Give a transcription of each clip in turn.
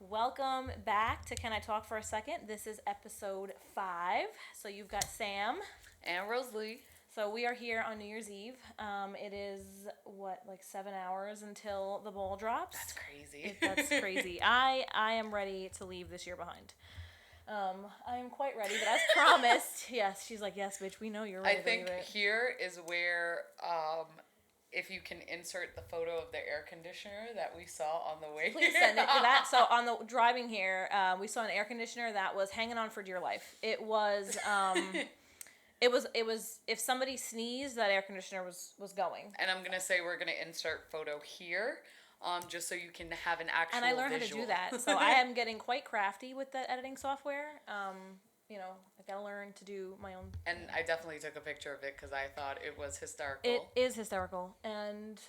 Welcome back to Can I Talk for a Second? This is episode 5. So you've got Sam. And Rosalie. So we are here on New Year's Eve. It is, like 7 hours until the ball drops? That's crazy. That's crazy. I am ready to leave this year behind. I am quite ready, but as promised, yes, she's like, yes, bitch, we know you're ready I think to leave it. here is where, if you can insert the photo of the air conditioner that we saw on the way Please here. send it to that. So on the driving here, we saw an air conditioner that was hanging on for dear life. It was, it was. If somebody sneezed, that air conditioner was going. And I'm gonna say we're gonna insert photo here, just so you can have an actual. And I learned visual. how to do that. So I am getting quite crafty with the editing software. I gotta learn to do my own. And I definitely took a picture of it because I thought it was hysterical. It is hysterical, and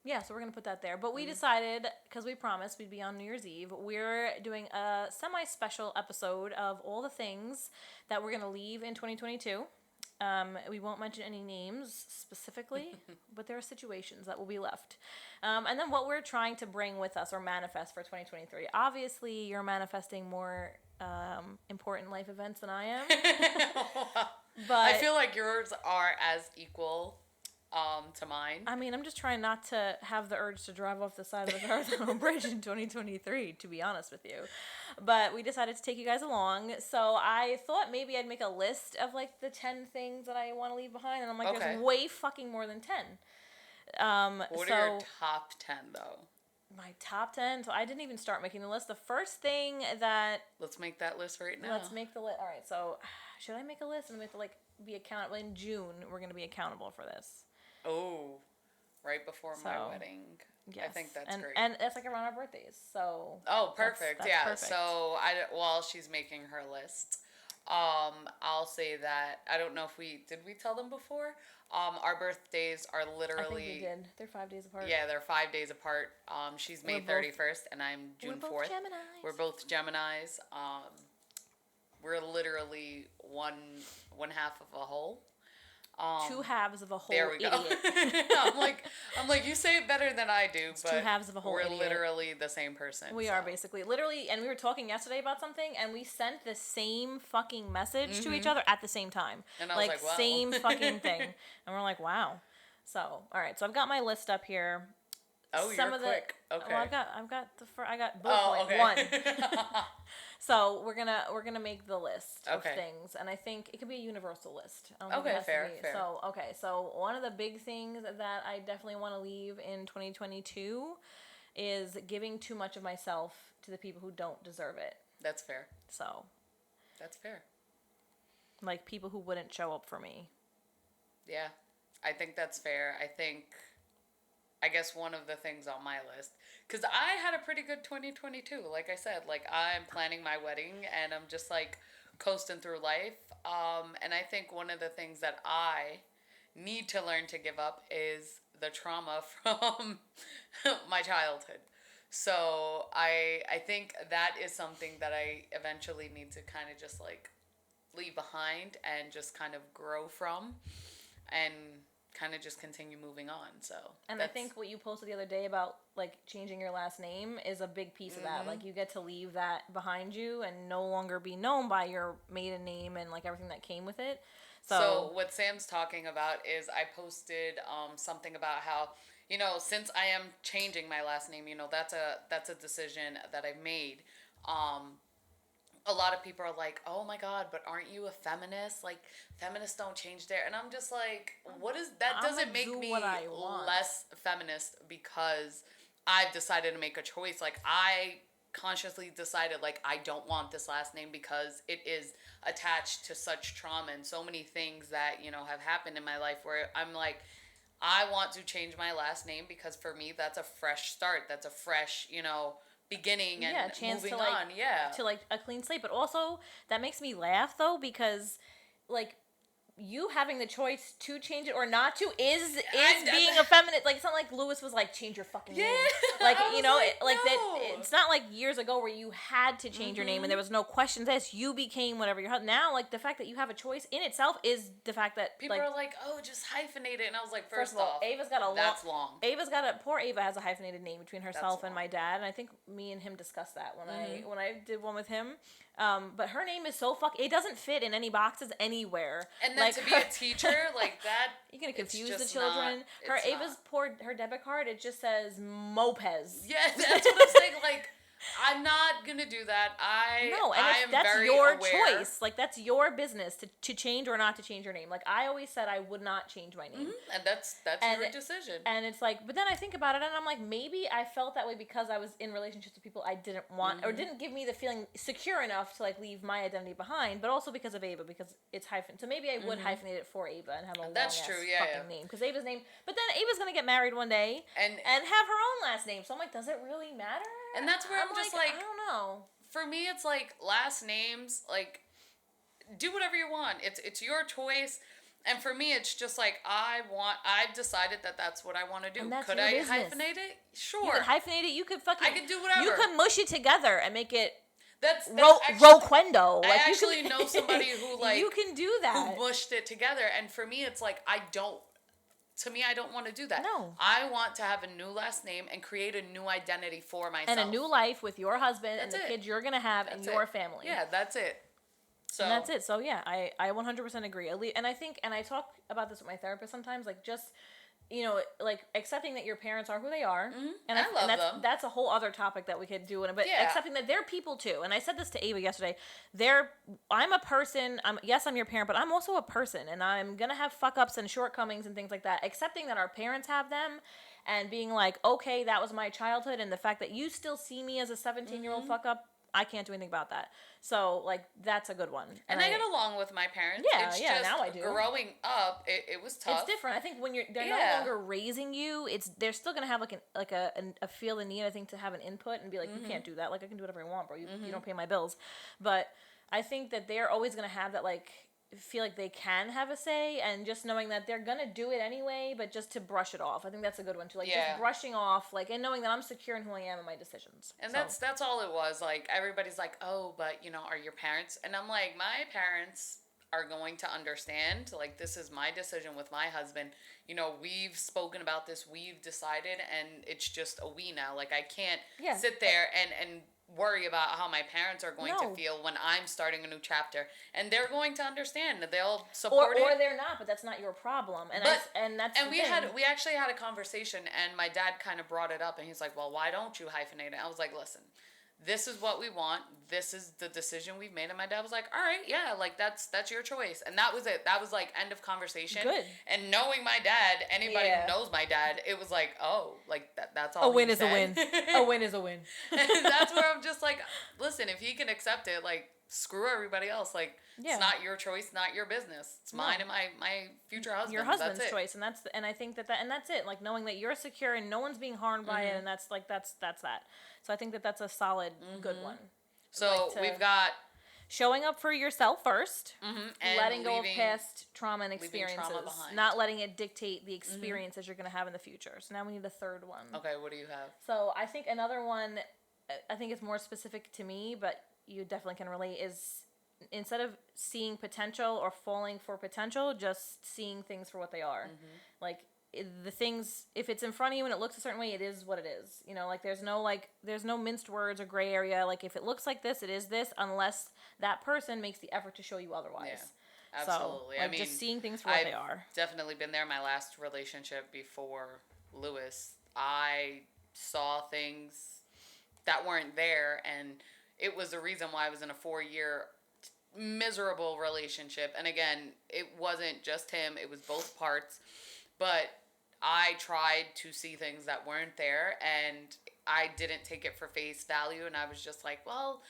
yeah, so we're gonna put that there. But we decided, because we promised we'd be on New Year's Eve, we're doing a semi-special episode of all the things that we're gonna leave in 2022. We won't mention any names specifically, but there are situations that will be left. And then what we're trying to bring with us or manifest for 2023. Obviously, you're manifesting more important life events than I am. But I feel like yours are as equal to mine. I mean, I'm just trying not to have the urge to drive off the side of the Marathon Bridge in 2023, to be honest with you. But we decided to take you guys along. So I thought maybe I'd make a list of like the 10 things that I want to leave behind. And I'm like, Okay. There's way fucking more than 10. What are your top 10 though? My top 10. So I didn't even start making the list. The first thing that... Let's make that list right now. Let's make the list. All right. So should I make a list? And we have to like be accountable. In June, we're going to be accountable for this. Oh, right before my wedding. Yes. I think that's great. And it's like around our birthdays, so. Oh, perfect. That's yeah. perfect. So while she's making her list, I'll say that I don't know if did we tell them before? Our birthdays are literally. I think we did. They're 5 days apart. Yeah, they're 5 days apart. She's May 31st, and I'm June 4th. We're both Geminis. We're both Geminis. We're literally one half of a whole. 2 halves of a whole there we idiot. go. I'm like, you say it better than I do, It's but 2 halves of a whole we're idiot. literally the same person. We are basically. Literally, and we were talking yesterday about something, and we sent the same fucking message to each other at the same time. And I was like, wow. Same fucking thing. And we're like, wow. So, all right. So I've got my list up here. Oh, you're quick. Okay. Well, I got bullet Oh, point okay. 1. So we're gonna make the list of Okay. things, and I think it could be a universal list. I don't think Okay, it has to fair. So one of the big things that I definitely want to leave in 2022 is giving too much of myself to the people who don't deserve it. That's fair. So, That's fair. like people who wouldn't show up for me. Yeah, I think that's fair. I guess one of the things on my list, because I had a pretty good 2022. Like I said, like I'm planning my wedding and I'm just like coasting through life. And I think one of the things that I need to learn to give up is the trauma from my childhood. So I think that is something that I eventually need to kind of just like leave behind and just kind of grow from and kind of just continue moving on. So And I think what you posted the other day about like changing your last name is a big piece of that. Like you get to leave that behind you and no longer be known by your maiden name and like everything that came with it. So what Sam's talking about is I posted something about how, since I am changing my last name, that's a decision that I've made. A lot of people are like, oh my God, but aren't you a feminist? Like, feminists don't change their... And I'm just like, what is... That doesn't make me less feminist because I've decided to make a choice. Like, I consciously decided, like, I don't want this last name because it is attached to such trauma and so many things that, have happened in my life where I'm like, I want to change my last name because for me, that's a fresh start. That's a fresh, beginning and moving on. To like a clean slate. But also that makes me laugh though, because like you having the choice to change it or not to is I- being effeminate. Like, it's not like Lewis was like, change your fucking name. Like, I you was know, like, that. no. It's not like years ago where you had to change your name and there was no questions asked. You became whatever you're. Now, like, the fact that you have a choice in itself is the fact that People like, are like, oh, just hyphenate it, and I was like, first first of all, off, Ava's got a that's long. Ava's got a poor Ava has a hyphenated name between herself and long. my dad, and I think me and him discussed that when I did one with him. But her name is so it doesn't fit in any boxes anywhere. And then like, to be a teacher like that, you're gonna confuse the just children. not- it's Ava's her debit card, it just says Mopez. Yeah, that's what I'm saying. Like, I'm not gonna do that. No, and I am that's very your aware. choice. Like, that's your business to change or not to change your name. Like, I always said I would not change my name. And that's your decision. And it's like, but then I think about it and I'm like, maybe I felt that way because I was in relationships with people I didn't want or didn't give me the feeling secure enough to like leave my identity behind, but also because of Ava, because it's hyphen. So maybe I would hyphenate it for Ava and have a That's long true, ass yeah, fucking name. Because Ava's name, but then Ava's gonna get married one day And have her own last name. So I'm like, does it really matter? And that's where I'm just like, I don't know. For me, it's like last names, like, do whatever you want. It's your choice. And for me, it's just like, I've decided that that's what I want to do. And that's Could your I business. hyphenate it? Sure. You could hyphenate it. You could fucking. I could do whatever. You could mush it together and make it that's Roquendo. Like, I you actually can, know somebody who like you can do that. who mushed it together, and for me, it's like I don't want to do that. No. I want to have a new last name and create a new identity for myself And a new life with your husband That's and the it. kids you're gonna have and your family. Yeah, that's it. So And that's it. So yeah, I 100% agree. And I think, and I talk about this with my therapist sometimes, like just, you know, like accepting that your parents are who they are. And I love them. That's a whole other topic that we could do. But Yeah. accepting that they're people too. And I said this to Ava yesterday. I'm a person. I'm your parent, but I'm also a person, and I'm gonna have fuck ups and shortcomings and things like that. Accepting that our parents have them. And being like, okay, that was my childhood, and the fact that you still see me as a 17-year-old fuck up, I can't do anything about that. So, like, that's a good one. And I get along with my parents. Yeah, it's yeah, just now I do. Growing up, it was tough. It's different. I think when they're no longer raising you, they're still gonna have like a feel the need, I think, to have an input and be like, you can't do that. Like, I can do whatever I want, bro. You don't pay my bills. But I think that they're always gonna have that, like, feel like they can have a say, and just knowing that they're gonna do it anyway, but just to brush it off. I think that's a good one too. Like, just brushing off, like, and knowing that I'm secure in who I am and my decisions. And that's all it was. Like, everybody's like, oh, but, you know, are your parents? And I'm like, my parents are going to understand. Like, this is my decision with my husband. You know, we've spoken about this, we've decided, and it's just a we now. Like, I can't sit there and worry about how my parents are going to feel when I'm starting a new chapter, and they're going to understand. They'll support it, or they're not, but that's not your problem. And we actually had a conversation, and my dad kind of brought it up, and he's like, well, why don't you hyphenate it? I was like, listen, this is what we want, this is the decision we've made. And my dad was like, all right, yeah, like, that's your choice. And that was it. That was like end of conversation. Good. And knowing my dad, anybody who knows my dad, it was like, oh, like, that's all a win he is said. a win. A win is a win. And that's where I'm just like, listen, if he can accept it, like, screw everybody else. Like, it's not your choice, not your business. It's mine and my future husband. Your husband's choice, and I think and that's it. Like, knowing that you're secure and no one's being harmed by it, and that's that. So I think that that's a solid, good one. So we've got showing up for yourself first, and letting go of past trauma and experiences, trauma behind. not letting it dictate the experiences you're going to have in the future. So now we need a third one. Okay, what do you have? So I think another one, I think it's more specific to me, but you definitely can relate, is instead of seeing potential or falling for potential, just seeing things for what they are. Like, the things, if it's in front of you and it looks a certain way, it is what it is. You know, like, there's no minced words or gray area. Like, if it looks like this, it is this, unless that person makes the effort to show you otherwise. Yeah, absolutely. So, like, just seeing things for what they are. Definitely been there. My last relationship before Lewis, I saw things that weren't there, and it was the reason why I was in a 4-year miserable relationship. And again, it wasn't just him, it was both parts. But I tried to see things that weren't there, and I didn't take it for face value, and I was just like, well,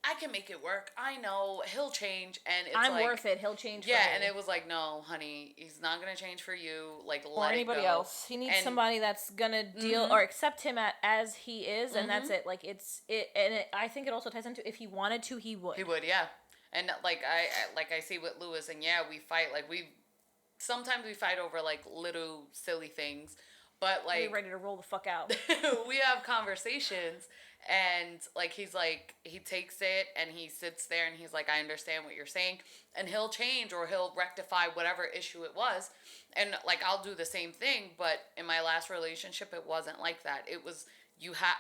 I can make it work. I know he'll change, and it's I'm worth it. He'll change. Yeah, for me. and it was like, no, honey, he's not gonna change for you. Like, or let anybody it go. else. He needs somebody that's gonna deal or accept him as he is, and that's it. Like, I think it also ties into if he wanted to, he would. He would, yeah. And like I see with Lewis, and yeah, we fight. Like sometimes we fight over like little silly things, but We're like ready to roll the fuck out. we have conversations, and like he takes it and he sits there and he's like, I understand what you're saying, and he'll change or he'll rectify whatever issue it was. And like I'll do the same thing, but in my last relationship it wasn't like that. It was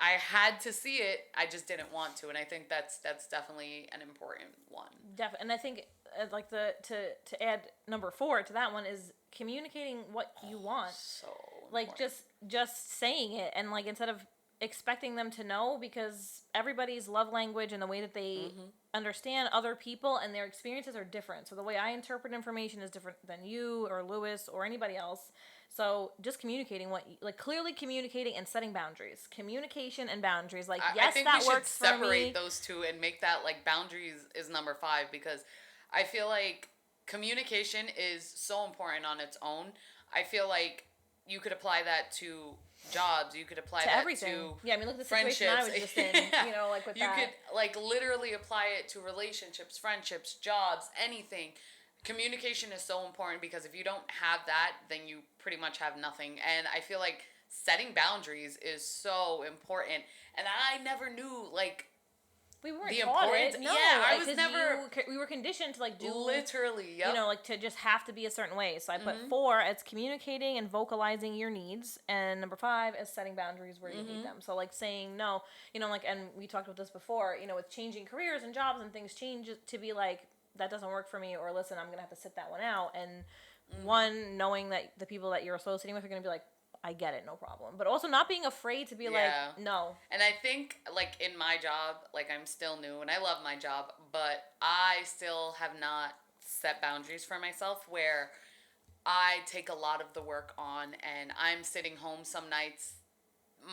I had to see it, I just didn't want to. And I think that's definitely an important one. Definitely. And I think like to add number 4 to that one is communicating what you want. So like important. just saying it, and like instead of expecting them to know, because everybody's love language and the way that they understand other people and their experiences are different. So the way I interpret information is different than you or Lewis or anybody else. So just communicating like clearly communicating and setting boundaries. Communication and boundaries. Like, yes, I think that we should works for me. separate those two and make that like boundaries is number 5, because I feel like communication is so important on its own. I feel like you could apply that to jobs. You could apply To that everything. to Yeah, I mean, look at the friendships. situation I was just in, you know, like with you that. could like literally apply it to relationships, friendships, jobs, anything. Communication is so important, because if you don't have that, then you pretty much have nothing. And I feel like setting boundaries is so important. And I never knew like we weren't the taught importance. it. No, Yeah, I like, was never. we were conditioned to like do Literally, yep. you know, like to just have to be a certain way. So I put 4 as communicating and vocalizing your needs, and number 5 as setting boundaries where you need them. So like saying no, you know, like, and we talked about this before, you know, with changing careers and jobs and things, change to be like, that doesn't work for me, or listen, I'm gonna have to sit that one out. And one, knowing that the people that you're associating with are gonna be like, I get it, no problem. But also not being afraid to be like, no. And I think, like, in my job, like, I'm still new and I love my job, but I still have not set boundaries for myself where I take a lot of the work on, and I'm sitting home some nights.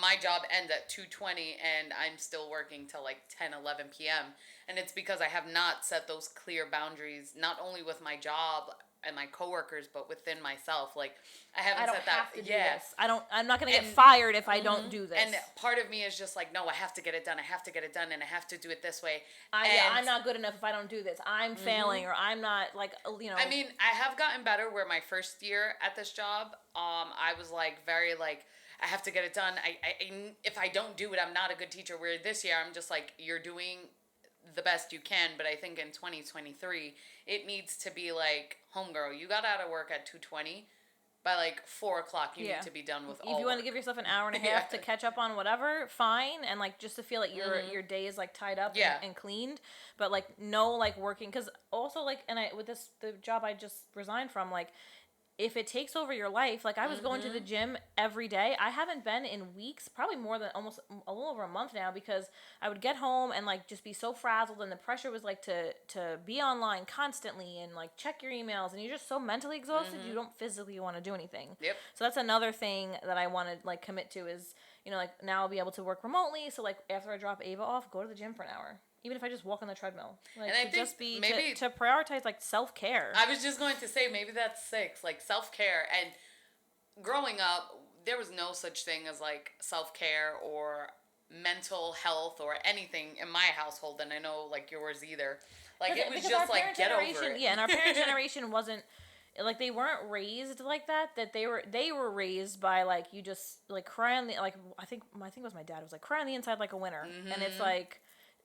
My job ends at 2:20 and I'm still working till like 10, 11 p.m. And it's because I have not set those clear boundaries, not only with my job and my coworkers, but within myself. Like, I haven't set that. Have to do this. I'm not gonna get fired if I don't do this. And part of me is just like, no, I have to get it done. I have to get it done, and I have to do it this way. I'm not good enough if I don't do this. I'm failing, or I'm not, like, you know. I mean, I have gotten better. Where my first year at this job, I was like very like, I have to get it done. I if I don't do it, I'm not a good teacher. Where this year, I'm just like, you're doing the best you can. But I think in 2023, it needs to be like, homegirl, you got out of work at 2:20. By like 4:00, you need to be done with all. If you want to give yourself an hour and a half to catch up on whatever, fine, and like just to feel like your day is like tied up and cleaned, but like no like working, because also like, and I with the job I just resigned from, like, if it takes over your life, like I was going to the gym every day. I haven't been in weeks, probably more than almost a little over a month now, because I would get home and like just be so frazzled, and the pressure was like to be online constantly and like check your emails, and you're just so mentally exhausted you don't physically want to do anything. Yep. So that's another thing that I want to like commit to is, you know, like now I'll be able to work remotely. So like after I drop Ava off, go to the gym for an hour. Even if I just walk on the treadmill, like, and I think just be maybe to prioritize like self-care. I was just going to say, maybe that's 6, like self-care. And growing up, there was no such thing as like self-care or mental health or anything in my household, and I know like yours either. Like, it was just like, get over it. Yeah, and our parents' generation wasn't like, they weren't raised like that. That they were raised by like, you just like cry on the, like, I think it was my dad was like, cry on the inside like a winner, and it's like,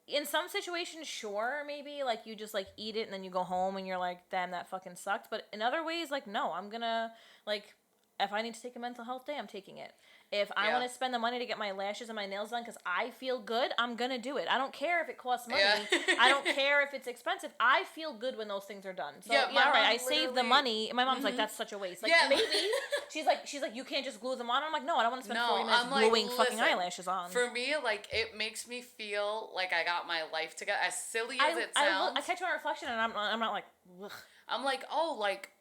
in some situations, sure, maybe, like, you just, like, eat it and then you go home and you're like, damn, that fucking sucked. But in other ways, like, no, I'm gonna, like, if I need to take a mental health day, I'm taking it. If I want to spend the money to get my lashes and my nails done because I feel good, I'm going to do it. I don't care if it costs money. Yeah. I don't care if it's expensive. I feel good when those things are done. So, Yeah, yeah, my all right, mom I saved the money. My mom's like, that's such a waste. Like, Yeah. maybe. She's like, you can't just glue them on. I'm like, no, I don't want to spend 40 minutes I'm like, gluing fucking listen, eyelashes on. For me, like, it makes me feel like I got my life together. As silly as it sounds. I catch my reflection and I'm not like, ugh. I'm like, oh, like,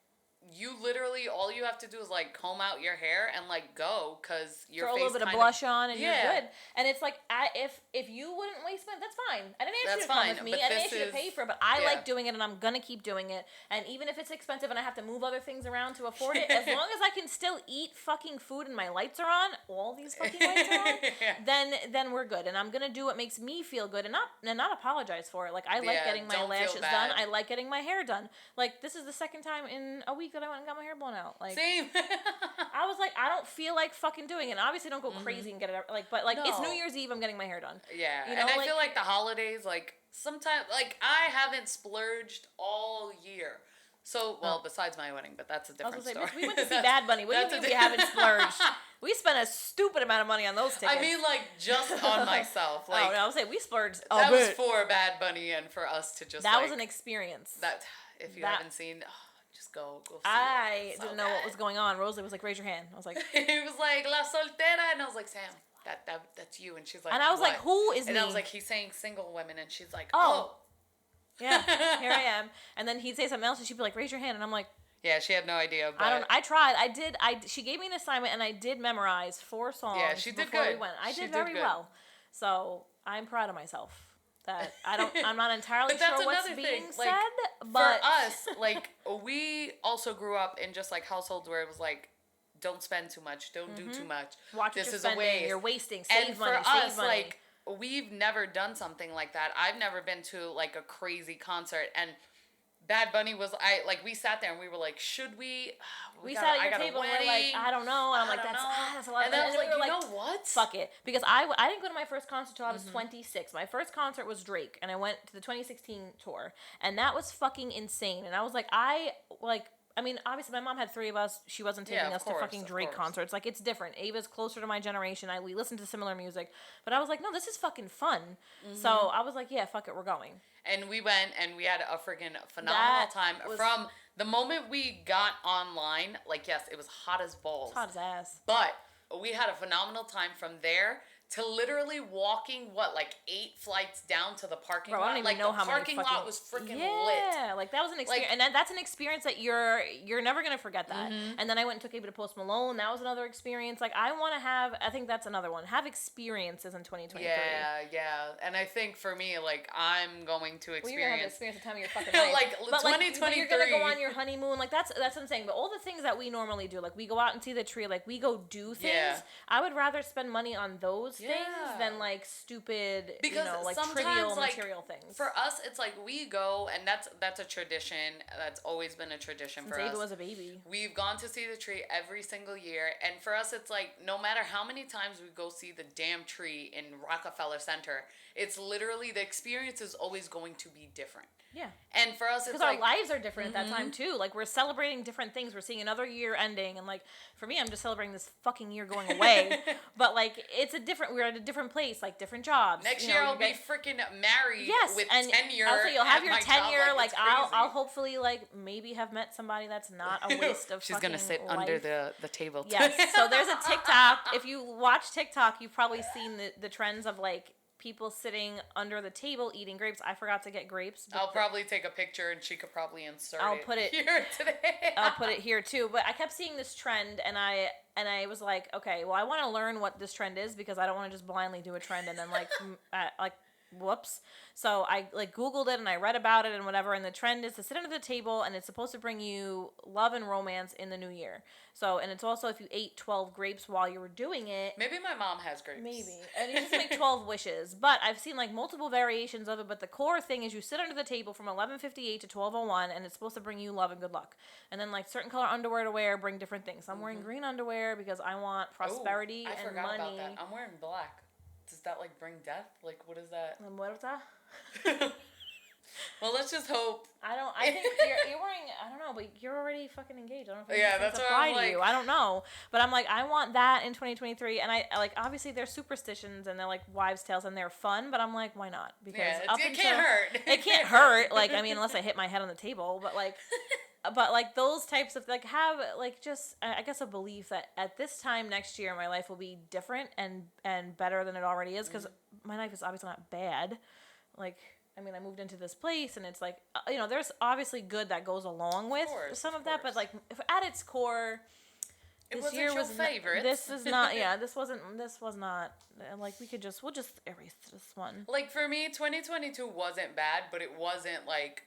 you literally, all you have to do is like comb out your hair and like go, because your throw face a little bit of kind blush on and Yeah. you're good. And it's like, if you wouldn't waste money, that's fine. I didn't ask That's you to come fine, with me. but I didn't this ask you to is- pay for it, but I yeah. like doing it and I'm gonna keep doing it. And even if it's expensive and I have to move other things around to afford it, as long as I can still eat fucking food and my lights are on, all these fucking lights are on, Yeah. then we're good. And I'm gonna do what makes me feel good and not apologize for it. Like I like Yeah, getting my don't feel lashes bad. done. I like getting my hair done. Like this is the second time in a week that I went and got my hair blown out. Like Same. I was like, I don't feel like fucking doing it. And obviously, don't go crazy and get it. Like, but like, it's No. New Year's Eve. I'm getting my hair done. Yeah, You know, and I like- feel like the holidays, like, sometimes, like, I haven't splurged all year. So, well, besides my wedding, but that's a I different was gonna say, story. bitch, we went to see Bad Bunny. What do you that's mean a we haven't splurged? We spent a stupid amount of money on those tickets. I mean, like, just on myself. Like, oh no, I was saying we splurged. that was for Bad Bunny and for us to just, that like, was an experience. that, if you that- haven't seen, just go see I it. It's so didn't know what good. was going on. Rosalie was like, raise your hand. I was like, He was like, La Soltera, and I was like, Sam, that's you. And she's like, and I was like, "What?" who is And me? I was like, he's saying single women, and she's like, Oh. oh. yeah, here I am. And then he'd say something else, and she'd be like, raise your hand, and I'm like, Yeah, she had no idea. But I don't. I tried. I did. She gave me an assignment, and I did memorize 4 songs. Yeah, she did before we good. went. I She did did very good. well. So I'm proud of myself. That I'm not entirely But that's sure what's another being thing, like, said, but for us, like, we also grew up in just like households where it was like, don't spend too much, don't do too much. watch this what you're is a spending. waste. You're wasting. Save And money. for Save us, money. like, we've never done something like that. I've never been to like a crazy concert, and Bad Bunny was, we sat there and we were like, should we? we sat at your table and we're like, I don't know, and I'm like, don't that's know. that's a lot. And then I was we like, were you know what? Fuck it, because I didn't go to my first concert till I was Mm-hmm. 26. My first concert was Drake, and I went to the 2016 tour, and that was fucking insane. And I was like, I mean, obviously, my mom had 3 of us. She wasn't taking Yeah, of us to course, fucking of Drake course. concerts. Like, it's different. Ava's closer to my generation. We listen to similar music. But I was like, no, this is fucking fun. Mm-hmm. So I was like, yeah, fuck it, we're going. And we went and we had a freaking phenomenal That time. was- From the moment we got online, like, yes, it was hot as balls. Hot as ass. But we had a phenomenal time from there to literally walking, 8 flights down to the parking Bro, lot. I don't even like, know the how many parking fucking... lot was freaking lit. Yeah, like, that was an experience. And that's an experience that you're never going to forget that. Mm-hmm. And then I went and took Ava to Post Malone. That was another experience. Like, I want to have... I think that's another one. Have experiences in 2023. Yeah. And I think for me, like, I'm going to Well, you're gonna have to experience. experience the time of your fucking life. Like, but, like, 2023. but you're gonna go on your honeymoon. Like, that's what I'm saying. But all the things that we normally do, like, we go out and see the tree, like, we go do things. Yeah. I would rather spend money on those things Yeah. than, like, stupid, Because like, sometimes, trivial like, material things. For us, it's like we go, and that's a tradition. That's always been a tradition Since for Ava us. was a baby. We've gone to see the tree every single year, and for us, it's like no matter how many times we go see the damn tree in Rockefeller Center, it's literally the experience is always going to be different. Yeah. And for us, it's Because like our lives are different at that time too. Like we're celebrating different things. We're seeing another year ending, and like for me, I'm just celebrating this fucking year going away. But like it's a different. We're at a different place, like different jobs. next you year know, I'll you be get- freaking married Yes, with and tenure. I'll say you'll have at your my job, tenure. Like it's I'll crazy. hopefully like maybe have met somebody that's not a waste of. She's gonna sit fucking under life. the table. Too. Yes. So there's a TikTok. If you watch TikTok, you've probably seen the trends of like people sitting under the table eating grapes. I forgot to get grapes. but I'll probably take a picture and she could probably insert I'll put it- here today. I'll put it here too. But I kept seeing this trend, and I was like, okay, well, I want to learn what this trend is because I don't want to just blindly do a trend and then like whoops. So I like Googled it and I read about it and whatever. And the trend is to sit under the table, and it's supposed to bring you love and romance in the new year. So, and it's also if you ate 12 grapes while you were doing it. Maybe my mom has grapes. Maybe. And you just make 12 wishes. But I've seen like multiple variations of it. But the core thing is you sit under the table from 11:58 to 12:01, and it's supposed to bring you love and good luck. And then like certain color underwear to wear bring different things. I'm wearing green underwear because I want prosperity Ooh, I and forgot money. about that. I'm wearing black. Does that like bring death? Like what is that? And what is that? Well, let's just hope. I think you're wearing, I don't know, but you're already fucking engaged. I don't know if Yeah, these things that's what apply I'm to you. like. I don't know. But I'm like, I want that in 2023. And I like, obviously they're superstitions and they're like wives' tales and they're fun, but I'm like, why not? Because Yeah, up it until, can't hurt. It can't hurt. Like, I mean, unless I hit my head on the table, but like those types of like have like just I guess a belief that at this time next year my life will be different and better than it already is because my life is obviously not bad. Like I mean, I moved into this place, and it's like, there's obviously good that goes along with course, some of of that, but course. like, if at its core, It this wasn't year your was favorite. this is not. Yeah, this was not. Like, we'll just erase this one. Like for me, 2022 wasn't bad, but it wasn't like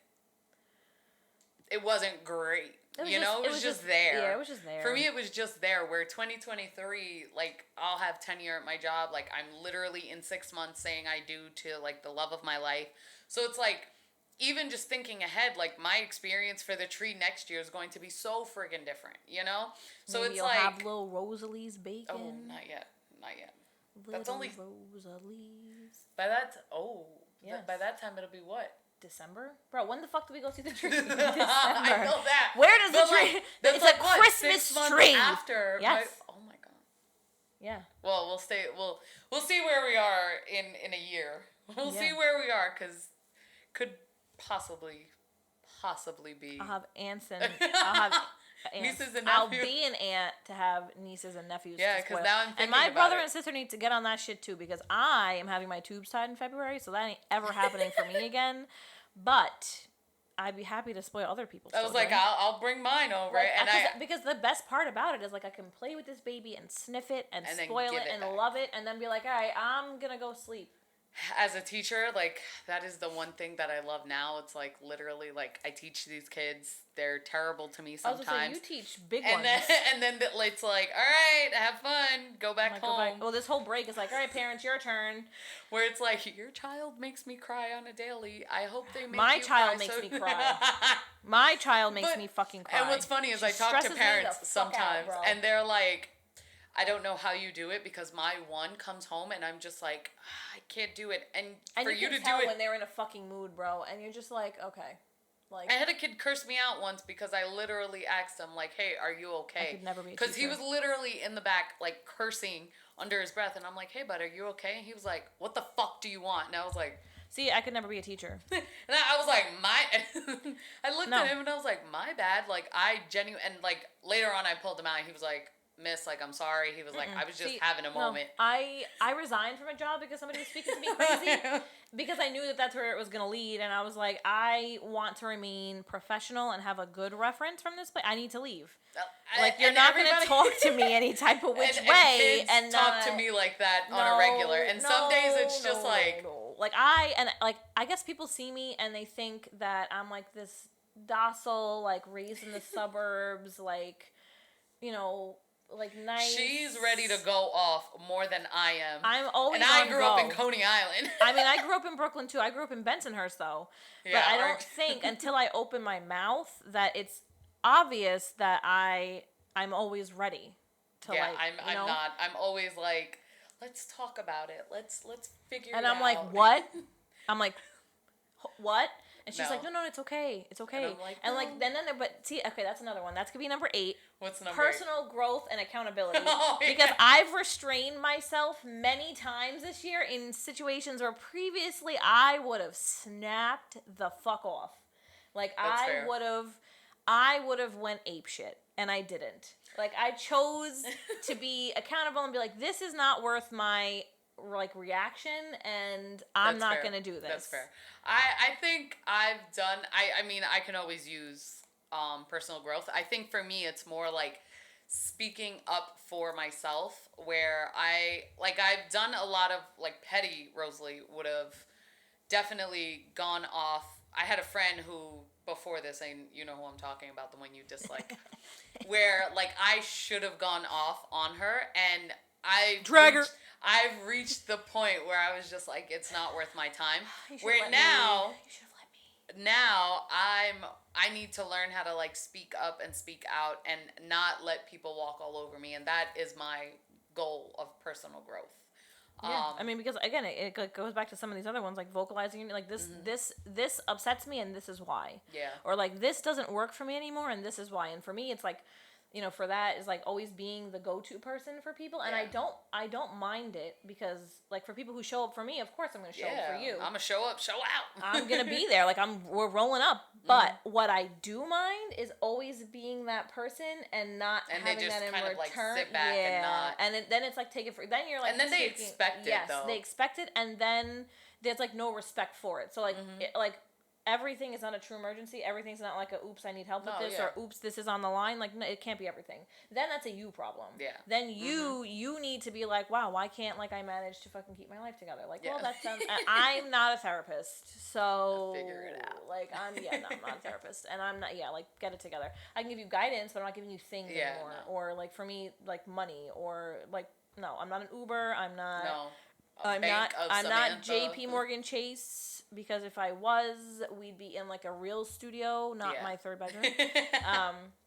it wasn't great. It was just there. Yeah, it was just there. For me, it was just there. Where 2023, like I'll have tenure at my job. Like I'm literally in 6 months saying I do to like the love of my life. So it's like even just thinking ahead, like my experience for the tree next year is going to be so friggin' different. So Maybe it's you'll like have little Rosalie's bacon. oh, not yet, not yet. Little That's only Rosalie's. by that. Oh, Yes. by that time it'll be what? December, bro. When the fuck do we go see the tree? December. I know that. Where does But, the tree? like, that's it's like, a what, Christmas 6 months tree. after. Yes. Oh my god. Yeah. Well, we'll stay. We'll see where we are in a year. We'll see Yeah. where we are because could possibly be. I'll have aunts and I'll have aunts. Nieces and I'll nephews. be an aunt to have nieces and nephews. Yeah, to 'cause spoil. now I'm and thinking my about brother it. and sister need to get on that shit too because I am having my tubes tied in February, so that ain't ever happening for me again. But I'd be happy to spoil other people's. I was like, children. I'll bring mine over, Like, and because the best part about it is like I can play with this baby and sniff it and And then spoil give it it and back. love it and then be like, all right, I'm gonna go sleep. as a teacher, like that is the one thing that I love now. It's like literally like I teach these kids. They're terrible to me I was sometimes. gonna say you teach big and ones. then it's like, all right, have fun, go back Like, home. Well, this whole break is like, all right, parents, your turn. Where it's like, your child makes me cry on a daily. I hope they make My you child cry makes so- me cry. My child makes But- me fucking cry. And what's funny is She I talk to stresses me the parents fuck out, sometimes, bro. and they're like, I don't know how you do it because my one comes home and I'm just like, I can't do it. And for you you can to tell do it, when they're in a fucking mood, bro, and you're just like, okay, like I had a kid curse me out once because I literally asked him like, "Hey, are you okay?" I could never be a Because he teacher. was literally in the back like cursing under his breath, and I'm like, "Hey, bud, are you okay?" And he was like, "What the fuck do you want?" And I was like, see, I could never be a teacher. and I was like, I looked No. at him and I was like, my bad. Like I and like later on I pulled him out. And he was like, Miss, like I'm sorry. He was like, I was just See, having a no, moment. I resigned from a job because somebody was speaking to me crazy because I knew that that's where it was going to lead, and I was like, I want to remain professional and have a good reference from this place. I need to leave. Like you're And not going to everybody- talk to me any type of which and way kids and talk not, to me like that on a regular. And some days it's just like, like I guess people see me and they think that I'm like this docile, like raised in the suburbs, like, like nice. she's ready to go off more than I am. I'm always and I on grew up in go. Coney Island. I mean, I grew up in Brooklyn too. I grew up in Bensonhurst though. Yeah, But I our- don't think until I open my mouth that it's obvious that I'm always ready to yeah, like I'm not. I'm always like, let's talk about it. Let's figure And it out. I'm like, what? I'm like, what? And she's No. like, no, it's okay. It's okay. I'm like, and like no. then but see, okay, that's another one. That's gonna be number 8. What's number Personal growth and accountability. Oh, yeah. Because I've restrained myself many times this year in situations where previously I would have snapped the fuck off. Like That's fair. I would have went ape shit, and I didn't. Like I chose to be accountable and be like, this is not worth my like reaction, and I'm That's not fair. gonna do this. That's fair. I think I've done. I mean, I can always use personal growth. I think for me, it's more like speaking up for myself. Where I've done a lot of like petty. Rosalie would have definitely gone off. I had a friend who before this, and you know who I'm talking about, the one you dislike, where like I should have gone off on her, and Drag her. I've reached the point where I was just like, it's not worth my time. You should've Where let now, me. You should have let me. now I need to learn how to like speak up and speak out and not let people walk all over me, and that is my goal of personal growth. Yeah, I mean, because again, it like, goes back to some of these other ones, like vocalizing, like this upsets me, and this is why. Yeah. Or like this doesn't work for me anymore, and this is why. And for me, it's like you know, for that is like always being the go-to person for people, and Yeah. I don't mind it because like for people who show up for me, of course I'm going to show up for you. I'm gonna show up, show out. I'm gonna be there. Like we're rolling up. But what I do mind is always being that person and not And they having just that in kind of, return. like, sit back and not- And then it's like take it for. Then you're like. And then they taking- expect it, yes, though. they expect it, and then there's like no respect for it. So like like. Everything is not a true emergency. Everything's not like a oops, I need help with this, or oops, this is on the line. Like no, it can't be everything. Then that's a you problem. Yeah. Then you need to be like, wow, why can't like I manage to fucking keep my life together? Like, well, that sounds. I'm not a therapist, so figure it out. Like I'm no, I'm not a therapist, and I'm not. Yeah, like get it together. I can give you guidance, but I'm not giving you things anymore. No. Or like for me, like money, or like no, I'm not an Uber. I'm not. No. I'm not JP Morgan Chase, because if I was, we'd be in like a real studio, not my third bedroom.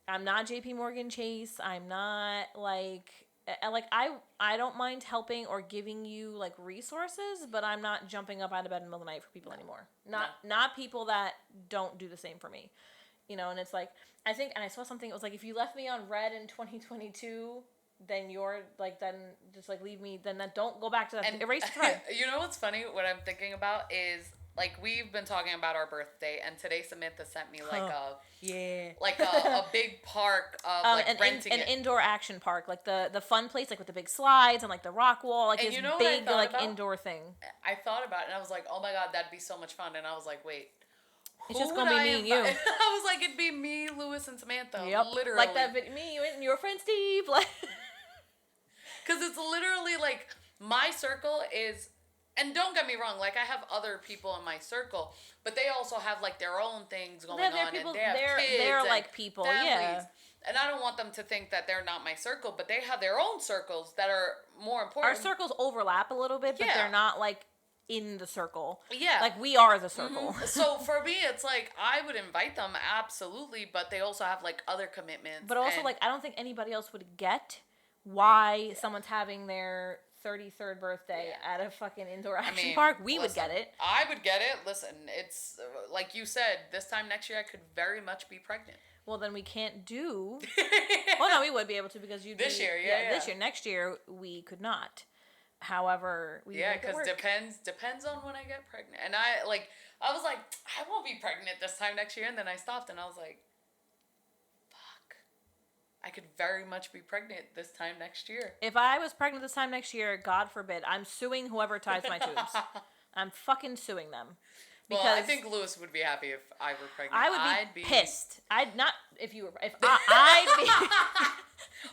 I'm not JP Morgan Chase. I'm not like I don't mind helping or giving you like resources, but I'm not jumping up out of bed in the middle of the night for people anymore. Not people that don't do the same for me. You know, and it's like I think, and I saw something. It was like if you left me on red in 2022. Then you're like, then just like leave me. Then don't go back to that. Erase the thread. You know what's funny? What I'm thinking about is like we've been talking about our birthday, and today Samantha sent me like a big park of like renting an indoor action park, like the fun place, like with the big slides and like the rock wall, like this big like about? Indoor thing. I thought about it and I was like, oh my god, that'd be so much fun. And I was like, wait. It's just gonna be me and you. I was like, it'd be me, Lewis, and Samantha. Yep. Literally. Like that me, you, and your friend Steve. Like. Because it's literally like my circle is, and don't get me wrong, like I have other people in my circle, but they also have like their own things going on, people, and they have kids, they're like people, families. Yeah. And I don't want them to think that they're not my circle, but they have their own circles that are more important. Our circles overlap a little bit, but they're not like in the circle. Yeah. Like we are the circle. So for me, it's like I would invite them absolutely, but they also have like other commitments. But also like I don't think anybody else would get why someone's having their 33rd birthday at a fucking indoor action park. We would get it. I would get it. Listen, it's like you said, this time next year I could very much be pregnant. Well, then we can't do. Well, no, we would be able to because you'd this be, year, this year. Next year we could not. However, we because depends on when I get pregnant. And I was like, I won't be pregnant this time next year, and then I stopped and I was like, I could very much be pregnant this time next year. If I was pregnant this time next year, God forbid, I'm suing whoever ties my tubes. I'm fucking suing them. Because well, I think Lewis would be happy if I were pregnant. I'd be pissed. I'd not if you were. If I'd be.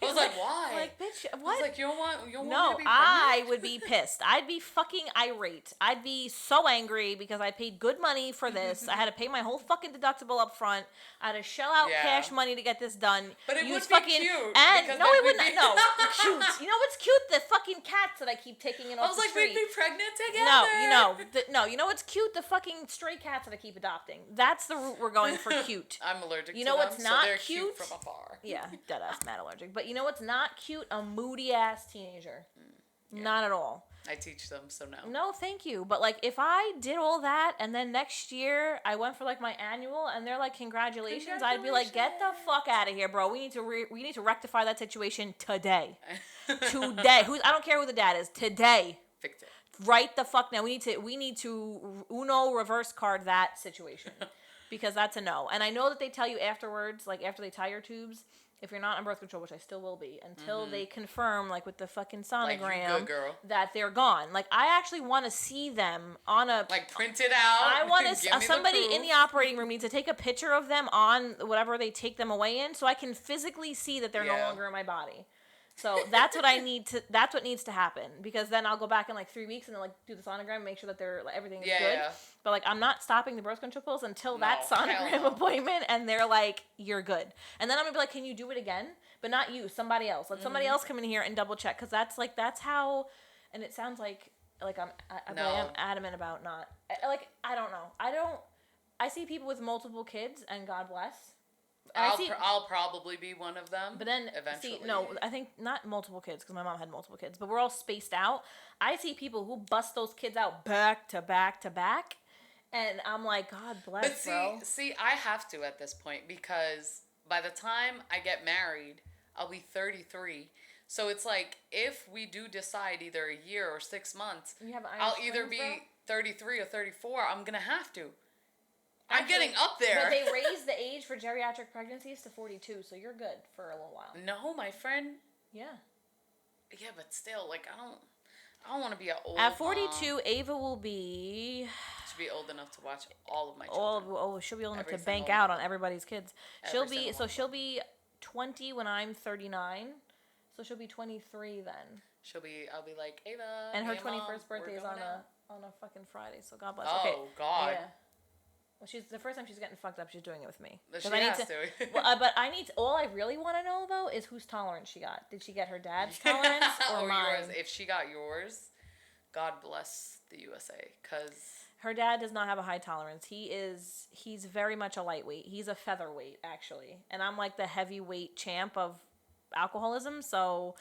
I was like, why? Like, bitch, what? I was like, you don't want me to be pregnant? No, I would be pissed. I'd be fucking irate. I'd be so angry because I paid good money for this. I had to pay my whole fucking deductible up front. I had to shell out cash money to get this done. But it would fucking, be cute. And no, it would not. No, cute. You know what's cute? The fucking cats that I keep taking in off the street. I was like, we'd be pregnant together. No, you know what's cute? The fucking stray cats that I keep adopting. That's the route we're going for cute. I'm allergic to them. You know what's not so they're cute? From afar. Yeah, deadass mad allergic. But you know what's not cute? A moody ass teenager. Not at all. I teach them, so no. No, thank you. But like, if I did all that and then next year I went for like my annual and they're like, congratulations, I'd be like, get the fuck out of here, bro. We need to rectify that situation today. Today. I don't care who the dad is. Today. Fix it. Right the fuck now. We need to Uno reverse card that situation. Because that's a no. And I know that they tell you afterwards, like after they tie your tubes, if you're not on birth control, which I still will be, until they confirm, like with the fucking sonogram, that they're gone. Like, I actually want to see them on a... Like, print it out. I want to... somebody in the operating room needs to take a picture of them on whatever they take them away in, so I can physically see that they're no longer in my body. So that's what that's what needs to happen, because then I'll go back in like 3 weeks and then like do the sonogram and make sure that they're like, everything is good. Yeah. But like, I'm not stopping the birth control pills until that sonogram appointment, and they're like, you're good. And then I'm gonna be like, can you do it again? But not you, somebody else. Let somebody else come in here and double check, because that's how. And it sounds like I am adamant about not. I don't know. I see people with multiple kids, and God bless. I'll probably be one of them. But then, eventually. I think not multiple kids, because my mom had multiple kids, but we're all spaced out. I see people who bust those kids out back to back to back, and I'm like, God bless, bro. See, I have to at this point, because by the time I get married, I'll be 33. So it's like, if we do decide either a year or 6 months, You have Irish I'll either twins, be bro? 33 or 34. I'm going to have to. I'm Actually, getting up there. But they raised the age for geriatric pregnancies to 42, so you're good for a little while. No, my friend. Yeah. Yeah, but still, like, I don't want to be an old At 42, mom. Ava will be Should be old enough to watch all of my children. she'll be old enough Every to bank single out one. on everybody's kids. Every single She'll one. be 20 when I'm 39. So she'll be 23 then. I'll be like, Ava. And her hey, Mom, 21st birthday we're is going out. on a fucking Friday. So God bless. Oh, Okay. God. Yeah. Well, she's the first time she's getting fucked up. She's doing it with me. She I need has to. to. But I need to, all I really want to know though is whose tolerance she got. Did she get her dad's tolerance or mine? Yours. If she got yours, God bless the USA, because Her dad does not have a high tolerance. He's very much a lightweight. He's a featherweight actually, and I'm like the heavyweight champ of alcoholism. So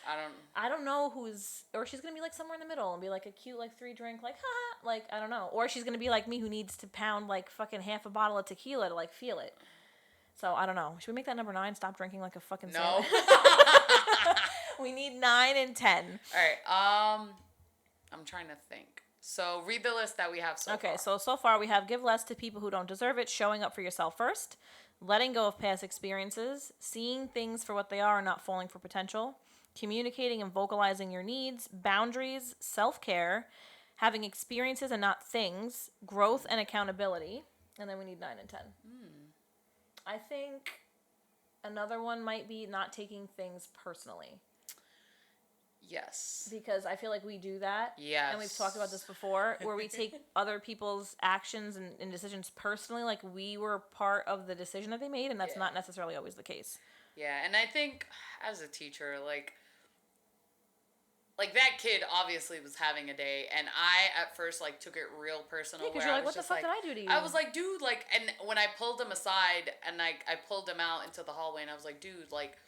I don't know or she's gonna be like somewhere in the middle and be like a cute like 3-drink like ha, like I don't know, or she's gonna be like me who needs to pound like fucking half a bottle of tequila to like feel it. So I don't know. Should we make that number 9? Stop drinking like a fucking no. We need 9 and 10. All right. I'm trying to think. So read the list that we have so far. Okay, so far we have give less to people who don't deserve it, showing up for yourself first, letting go of past experiences, seeing things for what they are and not falling for potential, communicating and vocalizing your needs, boundaries, self-care, having experiences and not things, growth and accountability, and then we need 9 and 10. I think another one might be not taking things personally. Yes. Because I feel like we do that. Yes. And we've talked about this before, where we take other people's actions and decisions personally, like we were part of the decision that they made, and that's not necessarily always the case. Yeah, and I think as a teacher, like that kid obviously was having a day, and I at first like took it real personal. Yeah, because you're like, what the fuck did I do to you? I was like, dude, like, and when I pulled him aside and I pulled him out into the hallway, and I was like, dude, like,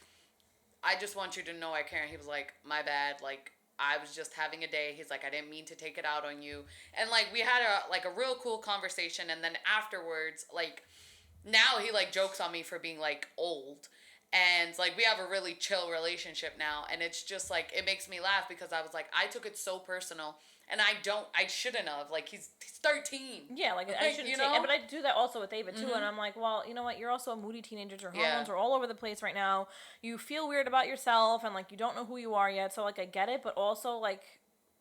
I just want you to know I care. And he was like, my bad, like, I was just having a day. He's like, I didn't mean to take it out on you. And like we had a real cool conversation, and then afterwards, like, now he like jokes on me for being like old. And like we have a really chill relationship now, and it's just like it makes me laugh because I was like, I took it so personal, and I shouldn't have. Like he's 13. Yeah, like I shouldn't take, but I do that also with Ava too, Mm-hmm. and I'm like, well, you know what? You're also a moody teenager. Your hormones are all over the place right now. You feel weird about yourself, and like you don't know who you are yet. So like I get it, but also like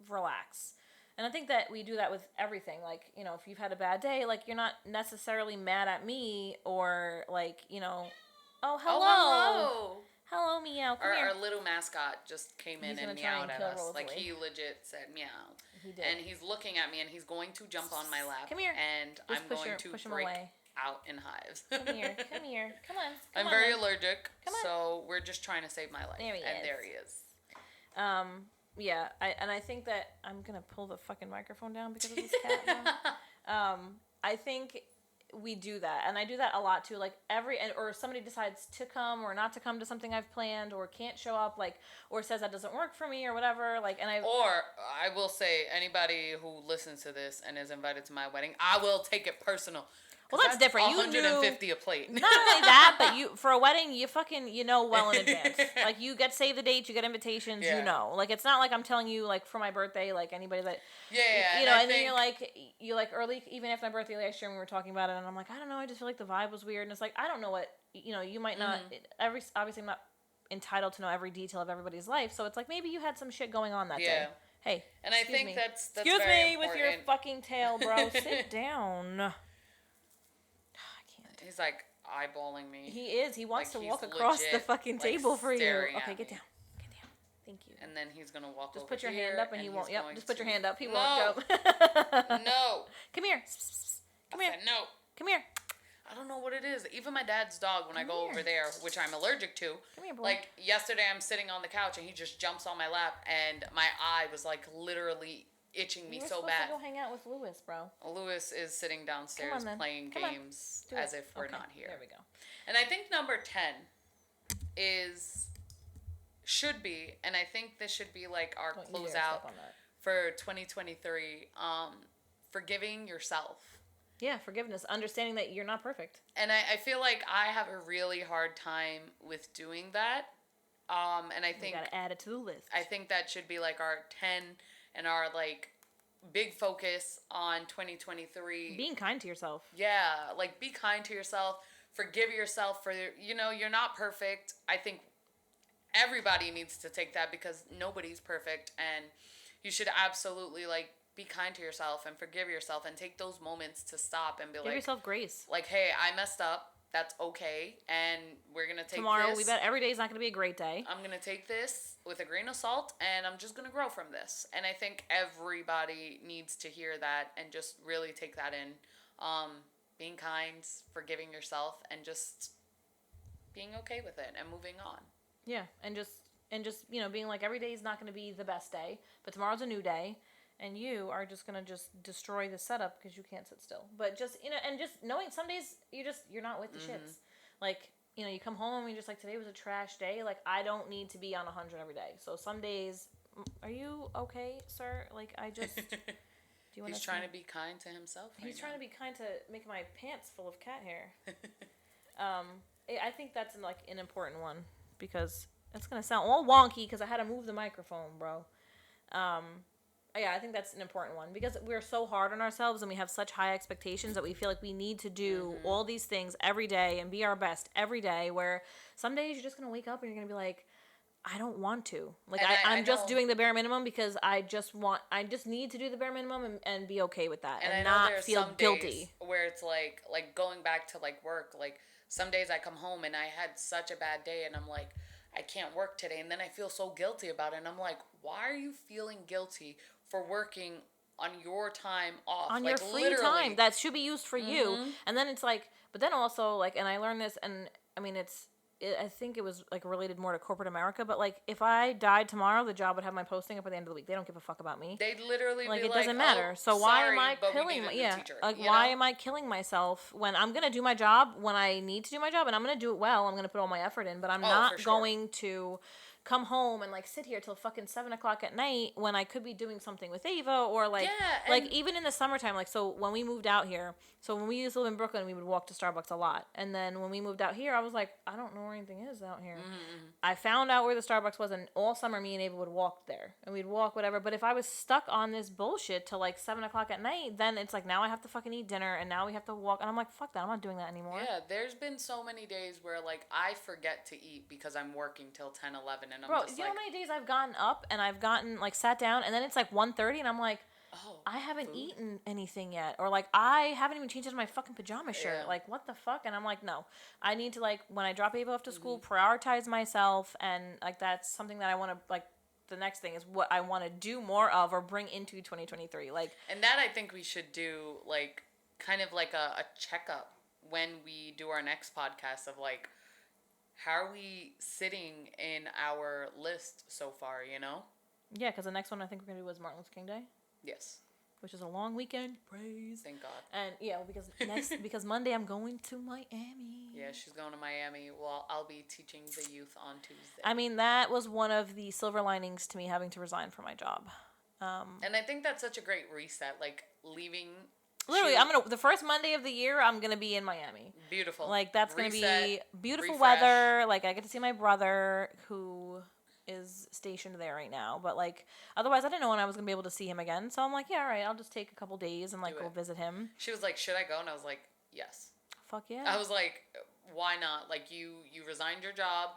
relax. And I think that we do that with everything. Like, you know, if you've had a bad day, like you're not necessarily mad at me or like, you know, oh hello. Hello, meow. Come here. Our little mascot just came in and meowed at us. Like he legit said meow. He did. And he's looking at me, and he's going to jump on my lap. Come here. And Just I'm going to push him break away. out in hives. Come here. Come here. Come on. I'm on, very then. allergic, Come on. so we're just trying to save my life. There he and is. there he is. Yeah, I think that I'm gonna pull the fucking microphone down because of this cat now. I think we do that, and I do that a lot too. Like or somebody decides to come or not to come to something I've planned, or can't show up, like, or says that doesn't work for me or whatever. Like, and Or I will say, anybody who listens to this and is invited to my wedding, I will take it personal. Well, that's different. You 150 a plate. Not only that, but for a wedding, you know well in advance. Like you get save the dates, you get invitations, you know. Like it's not like I'm telling you like for my birthday, like anybody that Yeah, you know, and then you're like early, even after my birthday last year when we were talking about it, and I'm like, I don't know, I just feel like the vibe was weird, and it's like I don't know what you might not obviously I'm not entitled to know every detail of everybody's life, so it's like maybe you had some shit going on that day. Hey, and I think that's excuse very me important. with your fucking tail, bro. Sit down. He's like eyeballing me. He is. He wants like to walk across the fucking table for you. Okay, get down. Get down. Thank you. And then he's gonna walk just over put your here, hand up, and he won't. Yep. Just put your hand up. He won't jump. No. Come here. Come here. No. Come here. I don't know what it is. Even my dad's dog, when I go over there, which I'm allergic to. Come here, boy. Like yesterday, I'm sitting on the couch and he just jumps on my lap, and my eye was like literally itching me so bad. You were supposed to go hang out with Lewis, bro. Lewis is sitting downstairs playing games as if we're not here. There we go. And I think number 10 should be, and I think this should be like our closeout for 2023, forgiving yourself. Yeah, forgiveness. Understanding that you're not perfect. And I feel like I have a really hard time with doing that. And I We think gotta add it to the list. I think that should be like our 10 and our like big focus on 2023. Being kind to yourself. Yeah, like be kind to yourself, forgive yourself for, you're not perfect. I think everybody needs to take that because nobody's perfect, and you should absolutely like be kind to yourself and forgive yourself and take those moments to stop and be Give yourself grace. like, hey, I messed up. That's okay, and we're gonna take Tomorrow, this. we bet every day is not gonna be a great day. I'm gonna take this with a grain of salt, and I'm just gonna grow from this. And I think everybody needs to hear that and just really take that in. Being kind, forgiving yourself, and just being okay with it and moving on. Yeah, and just being like every day is not gonna be the best day, but tomorrow's a new day. And you are just gonna just destroy the setup because you can't sit still. But just and just knowing some days you're not with the shits. Like you come home and you're just like, today was a trash day. Like, I don't need to be on 100 every day. So some days, are you okay, sir? Like, I just do you want He's trying to be kind to himself. He's trying to be kind to make my pants full of cat hair. I think that's like an important one because it's gonna sound all wonky because I had to move the microphone, bro. Yeah, I think that's an important one because we're so hard on ourselves and we have such high expectations that we feel like we need to do all these things every day and be our best every day, where some days you're just going to wake up and you're going to be like, I don't want to. Like, I'm just doing the bare minimum because I just need to do the bare minimum and be okay with that and not feel guilty. Where it's like going back to like work, like some days I come home and I had such a bad day and I'm like, I can't work today, and then I feel so guilty about it, and I'm like, why are you feeling guilty for working on your time off? On like, your free literally. time that should be used for you. And then it's like, but then also like, and I learned this, and I mean I think it was like related more to corporate America, but like if I died tomorrow, the job would have my posting up at the end of the week. They don't give a fuck about me. They'd literally like be it doesn't matter. So why am I killing? Why am I killing myself when I'm gonna do my job when I need to do my job and I'm gonna do it well. I'm gonna put all my effort in, but I'm not going to come home and like sit here till fucking 7 o'clock at night when I could be doing something with Ava or like even in the summertime. Like, so when we moved out here, so when we used to live in Brooklyn, we would walk to Starbucks a lot. And then when we moved out here, I was like, I don't know where anything is out here. I found out where the Starbucks was, and all summer me and Ava would walk there and we'd walk whatever. But if I was stuck on this bullshit till like 7 o'clock at night, then it's like, now I have to fucking eat dinner and now we have to walk. And I'm like, fuck that. I'm not doing that anymore. Yeah, there's been so many days where like I forget to eat because I'm working till 10, 11 and I'm Bro, just you know how many days I've gotten up and I've gotten like sat down and then it's like 1:30 and I'm like, I haven't eaten anything yet, or like I haven't even changed into my fucking pajama shirt. Like, what the fuck? And I'm like, no, I need to, like, when I drop Ava off to school, prioritize myself, and like that's something that I want to, like, the next thing is what I want to do more of or bring into 2023. Like, and that I think we should do like kind of like a checkup when we do our next podcast of like, how are we sitting in our list so far, you know? Yeah, because the next one I think we're going to do is Martin Luther King Day. Yes. Which is a long weekend. Praise. Thank God. And yeah, because Monday I'm going to Miami. Yeah, she's going to Miami. Well, I'll be teaching the youth on Tuesday. I mean, that was one of the silver linings to me having to resign from my job. And I think that's such a great reset, like leaving. Literally, the first Monday of the year, I'm gonna be in Miami. Beautiful. Like, that's gonna be beautiful weather. Like, I get to see my brother who is stationed there right now. But like, otherwise, I didn't know when I was gonna be able to see him again. So I'm like, yeah, all right, I'll just take a couple days and like go visit him. She was like, should I go? And I was like, yes. Fuck yeah. I was like, why not? Like, you resigned your job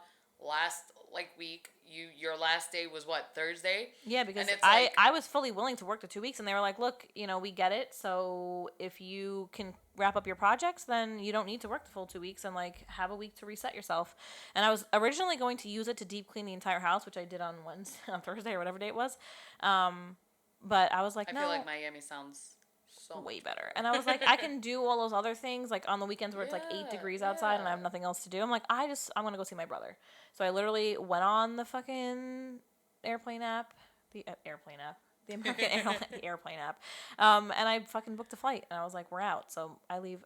last like week. Your last day was what, Thursday? Yeah, because I was fully willing to work the 2 weeks, and they were like, look, we get it. So if you can wrap up your projects, then you don't need to work the full 2 weeks and like have a week to reset yourself. And I was originally going to use it to deep clean the entire house, which I did on Thursday or whatever day it was. But I was like, no. I feel like Miami sounds so way better. And I was like, I can do all those other things like on the weekends where it's like 8 degrees outside and I have nothing else to do. I'm like, I'm going to go see my brother. So I literally went on the fucking airplane app, the American airplane app. And I fucking booked a flight and I was like, we're out. So I leave.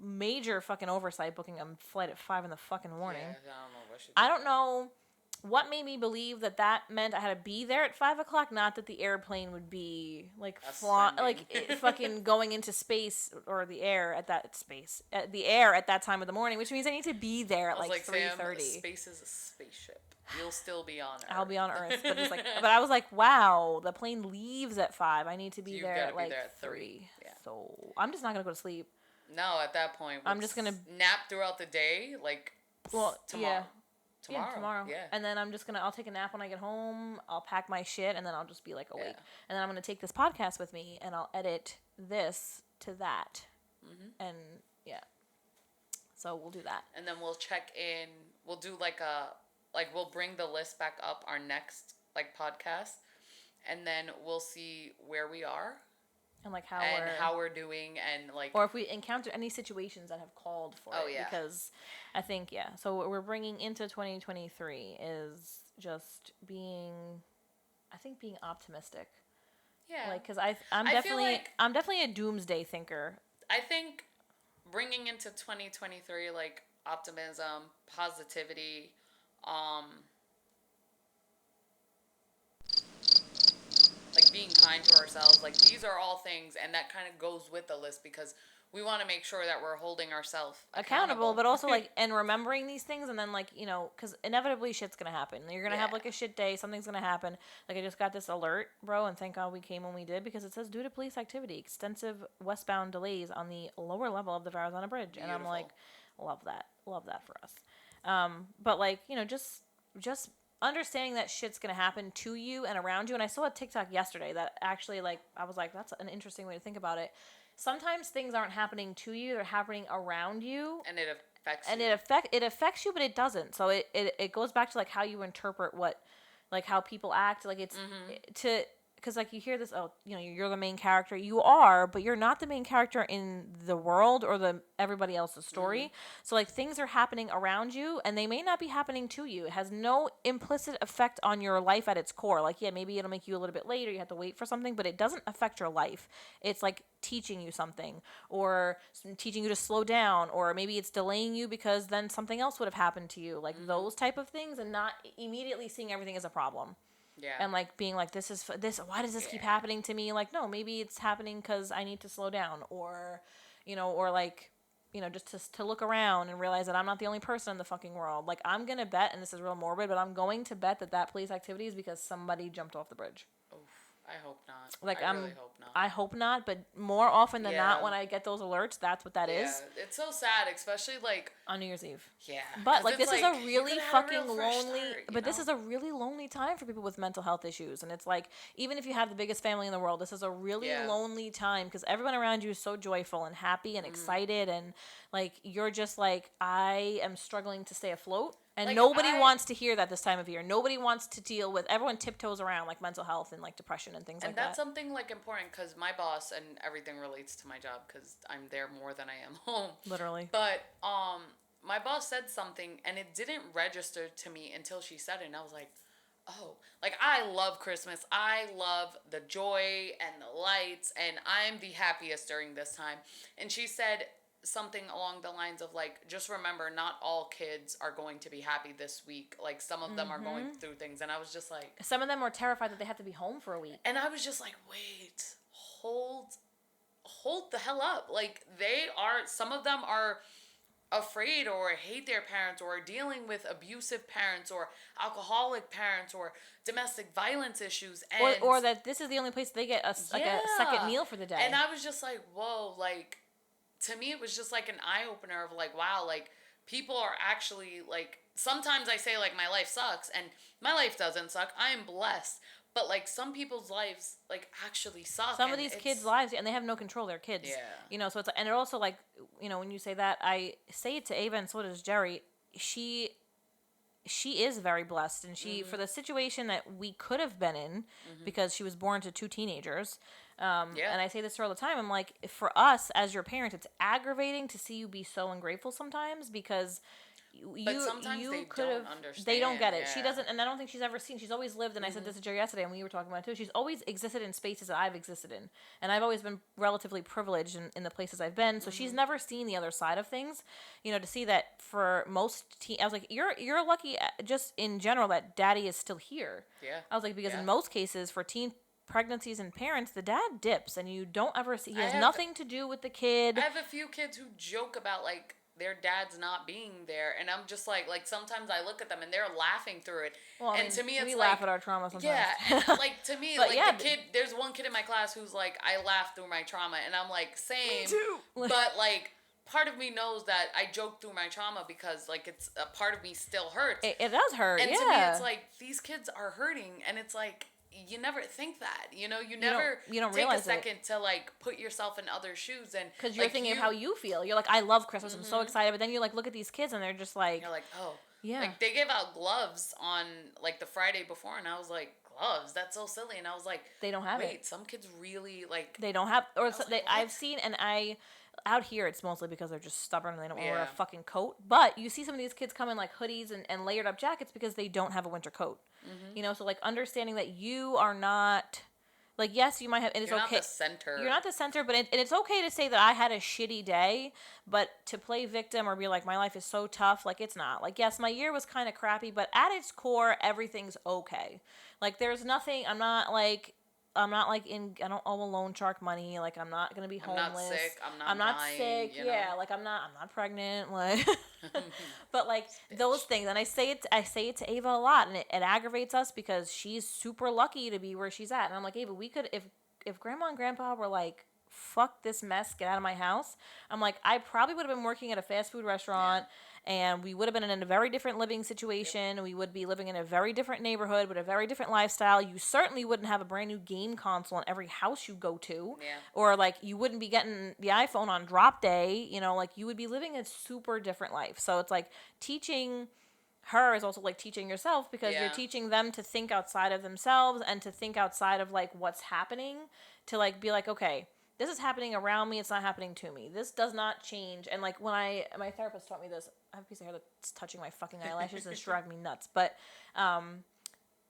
Major fucking oversight booking a flight at 5 in the fucking morning. Yeah, I don't know what made me believe that meant I had to be there at 5 o'clock, not that the airplane would be like fucking going into space or the air at that time of the morning, which means I need to be there at like 3:30. Space is a spaceship. You'll still be on Earth. I'll be on Earth, but it's like, but I was like, wow, the plane leaves at 5. I need to be You've there gotta at be like there at 3. 3. Yeah. So I'm just not gonna go to sleep. No, at that point, I'm just gonna nap throughout the day, like tomorrow. yeah. Tomorrow. Yeah, tomorrow. Yeah. And then I'll take a nap when I get home. I'll pack my shit, and then I'll just be like awake. Yeah. And then I'm gonna take this podcast with me, and I'll edit this to that. And yeah. So we'll do that. And then we'll check in. We'll do we'll bring the list back up our next podcast, and then we'll see where we are And like how we're doing, and like, or if we encounter any situations that have called for it. yeah. Because I think, yeah. So what we're bringing into 2023 is just being optimistic. Yeah. Like, because I'm I feel like- definitely a doomsday thinker. I think bringing into 2023 like optimism, positivity, like being kind to ourselves, like these are all things, and that kind of goes with the list because we want to make sure that we're holding ourselves accountable, but also like, and remembering these things, and then like, because inevitably shit's gonna happen. You're gonna have Yeah. like a shit day. Something's gonna happen. Like, I just got this alert, bro, and thank God we came when we did, because it says, due to police activity, extensive westbound delays on the lower level of the Verrazano Bridge. And I'm like, love that for us. But like, just understanding that shit's gonna happen to you and around you. And I saw a TikTok yesterday that actually, like, I was like, that's an interesting way to think about it. Sometimes things aren't happening to you; they're happening around you, and it affects and you. it affects you, but it doesn't. So it goes back to like how you interpret what, like how people act. Like it's because like you hear this, you're the main character. You are, but you're not the main character in the world or the everybody else's story. So like things are happening around you, and they may not be happening to you. It has no implicit effect on your life at its core. Like, yeah, maybe it'll make you a little bit later. You have to wait for something, but it doesn't affect your life. It's like teaching you something, or teaching you to slow down, or maybe it's delaying you because then something else would have happened to you. Like those type of things, and not immediately seeing everything as a problem. Yeah. And like being like, why does this keep happening to me? Like, no, maybe it's happening because I need to slow down, or, or like, just to look around and realize that I'm not the only person in the fucking world. Like, I'm going to bet, and this is real morbid, but I'm going to bet that police activity is because somebody jumped off the bridge. Oof, I hope not. Like, I really hope not. I hope not, but more often than not, when I get those alerts, that's what that is. It's so sad, especially like on New Year's Eve. Yeah. But like, this is a really fucking lonely. But this is a really lonely time for people with mental health issues, and it's like, even if you have the biggest family in the world, this is a really lonely time, because everyone around you is so joyful and happy and excited, and like, you're just like, I am struggling to stay afloat. And like, nobody wants to hear that this time of year. Nobody wants to deal with, everyone tiptoes around like mental health and like depression and things like that. And that's something like important, because my boss, and everything relates to my job because I'm there more than I am home. Literally. But my boss said something, and it didn't register to me until she said it, and I was like, oh, like, I love Christmas. I love the joy and the lights, and I'm the happiest during this time. And she said something along the lines of like, just remember, not all kids are going to be happy this week. Like, some of them are going through things. And I was just like, some of them are terrified that they have to be home for a week. And I was just like, wait, hold the hell up. Like, some of them are afraid or hate their parents, or are dealing with abusive parents, or alcoholic parents, or domestic violence issues, and or that this is the only place they get a second meal for the day. And I was just like, whoa, like, to me it was just like an eye-opener of like, wow, like, people are actually like, sometimes I say like, my life sucks, and my life doesn't suck. I am blessed. But like, some people's lives like actually suck. Some of these kids' lives, and they have no control. They're kids. Yeah. So it's, and it also like, when you say that, I say it to Ava, and so does Jerry. She is very blessed, and she for the situation that we could have been in, because she was born to 2 teenagers. And I say this to her all the time. I'm like, for us as your parents, it's aggravating to see you be so ungrateful sometimes, because sometimes they don't understand. They don't get it. She doesn't, and I don't think she's ever seen. She's always lived, and I said this to Jerry yesterday, and we were talking about it too. She's always existed in spaces that I've existed in, and I've always been relatively privileged in the places I've been. So she's never seen the other side of things. To see that for most I was like, you're lucky, just in general, that daddy is still here. Yeah. I was like, because in most cases for teen pregnancies and parents, the dad dips, and you don't ever see. He has nothing to do with the kid. I have a few kids who joke about like, their dad's not being there, and I'm just like sometimes I look at them and they're laughing through it, Well, and to me it's we like laugh at our trauma sometimes. yeah, and like to me But like yeah, the kid, there's one kid in my class who's like, I laugh through my trauma, and I'm like, same, too. but like part of me knows that I joke through my trauma because like it's a part of me still hurts. It does hurt. And yeah. to me, it's like these kids are hurting, and it's like you never think that, you never you don't take realize a second to like put yourself in other shoes, and because you're like, thinking of how you feel. You're like, I love Christmas. I'm so Mhm. excited. But then you like look at these kids and they're just like, you're like, oh, yeah. like they gave out gloves on like the Friday before, and I was like, gloves? That's so silly. And I was like, They don't have wait, it. some kids really like. They don't have, or was so like, they, what? I've seen, and out here it's mostly because they're just stubborn and they don't want to wear a Yeah. fucking coat. But you see some of these kids come in like hoodies and layered up jackets because they don't have a winter coat. Mhm. So like understanding that you are not, like, yes, you might have, and it's You're okay. not the center. You're not the center, but and it's okay to say that I had a shitty day, but to play victim or be like, my life is so tough, like, it's not. Like, yes, my year was kind of crappy, but at its core, everything's okay. Like, there's nothing, I'm not like I don't owe a loan shark money. Like, I'm not going to be I'm homeless. not sick. I'm not I'm not dying, sick. you know? Yeah, like, I'm not pregnant. Like, but like those things, and I say it to Ava a lot, and it aggravates us because she's super lucky to be where she's at. And I'm like, Ava, we could, if Grandma and Grandpa were like, fuck this mess, get out of my house, I'm like, I probably would have been working at a fast food restaurant, and we would have been in a very different living situation. Yep. We would be living in a very different neighborhood with a very different lifestyle. You certainly wouldn't have a brand new game console in every house you go to. Yeah. Or like you wouldn't be getting the iPhone on drop day, like you would be living a super different life. So it's like teaching her is also like teaching yourself, because you're teaching them to think outside of themselves and to think outside of like what's happening, to like be like, okay, this is happening around me, it's not happening to me. This does not change. And like when my therapist taught me this, I have a piece of hair that's touching my fucking eyelashes and it's driving me nuts. But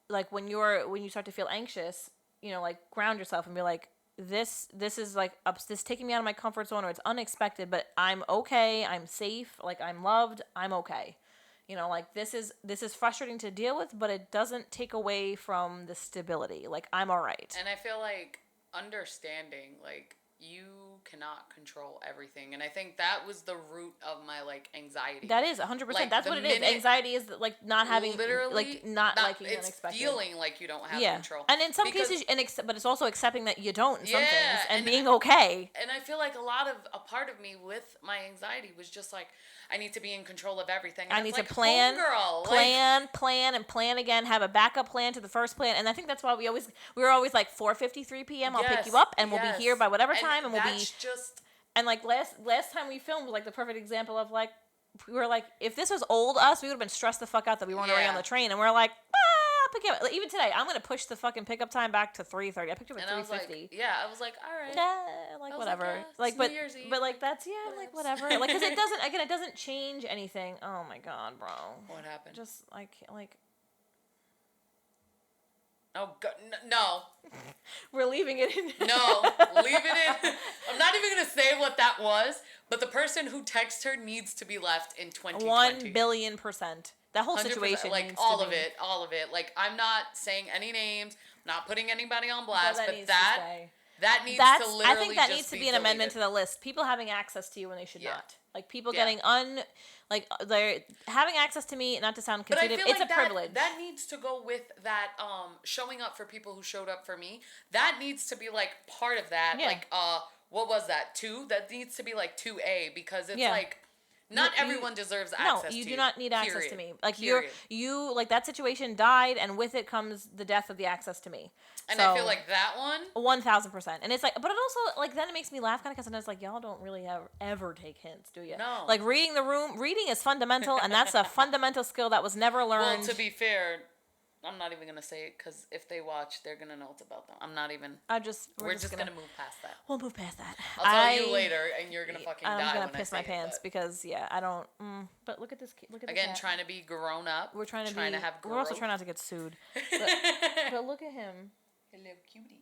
like when you start to feel anxious, like ground yourself and be like, this is like this taking me out of my comfort zone, or it's unexpected, but I'm okay, I'm safe, like I'm loved, I'm okay. Like this is frustrating to deal with, but it doesn't take away from the stability. Like I'm all right. And I feel like understanding, like, you cannot control everything, and I think that was the root of my like anxiety. That is 100%. Like, that's what it is. Anxiety is like not having, literally, like not liking the it's unexpected. feeling like you don't have control. And in some cases, but it's also accepting that you don't in some things and and being okay. And I feel like a part of me with my anxiety was just like, I need to be in control of everything. And I need like, to plan, plan again, have a backup plan to the first plan. And I think that's why we were always like 4:53 p.m. I'll pick you up and we'll be here by whatever time, and we'll be just. And like last time we filmed was like the perfect example of like, we were like, if this was old us, we would have been stressed the fuck out that we weren't already on the train, and we're like, I'll pick you up. Like, even today, I'm gonna push the fucking pickup time back to 3:30. I picked you up at 3:50. I was like, all right. Yeah, like whatever. Like, but like that's like whatever. Like, because it doesn't change anything. Oh my god, bro. What happened? Just like. Oh God, no. We're leaving it in. No, leave it in. I'm not even gonna say what that was, but the person who texted her needs to be left in 2020. 1,000,000,000%. That whole situation, like needs all to of be... it. Like, I'm not saying any names, not putting anybody on blast, that but needs that needs That's, to literally I think that just needs to be an deleted. amendment to the list. People having access to you when they should not. Like people Yeah. getting they're having access to me. Not to sound But I conceited, feel it's like a privilege. That needs to go with that showing up for people who showed up for me. That needs to be like part of that. Yeah. Like what was that? 2? That needs to be like 2A, because it's Yeah. like not everyone deserves access to you. No, you do not need access Period. to me. Like Period. you like that situation died, and with it comes the death of the access to me. And I feel like that one 1,000%. And it's like, but it also like then it makes me laugh kind of, because sometimes like y'all don't really ever take hints, do you? No. Like reading is fundamental, and that's a fundamental skill that was never learned. Well, to be fair, I'm not even gonna say it, because if they watch, they're gonna know it's about them. I'm not even. We're just gonna move past that. We'll move past that. I'll tell you later, and you're gonna fucking die. I'm gonna when piss I my say pants it, because I don't. But look at this. Look at again, this trying to be grown up. We're trying to have. We're also trying not to get sued. But look at him. Hello, cutie.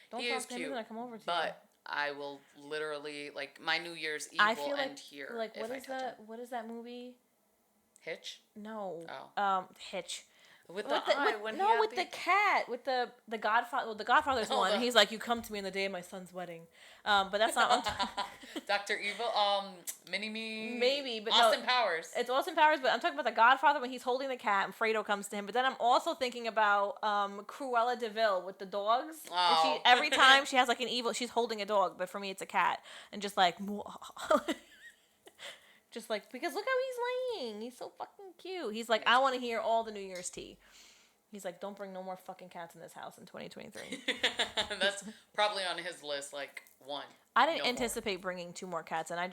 Don't He talk is to him cute, when I come over to you. but I will literally like my New Year's Eve I feel will like, end here. Like if what I is touch that? him. What is that movie? Hitch? No. Oh. Hitch. With the eye, when no, he had with the cat, with the Godfather. Well, the Godfather's Oh, one. the- He's like, you come to me on the day of my son's wedding, but that's not. Dr. Evil, Mini-Me. Maybe, but Austin no, Powers. It's Austin Powers, but I'm talking about the Godfather when he's holding the cat and Fredo comes to him. But then I'm also thinking about Cruella de Vil with the dogs. And Oh. every time she has like an evil, she's holding a dog, but for me it's a cat, and just like, just like because look how he's laying. He's so fucking cute. He's like, I want to hear all the New Year's tea. He's like, don't bring no more fucking cats in this house in 2023. That's probably on his list, like, one. I didn't No more. anticipate bringing 2 more cats, and I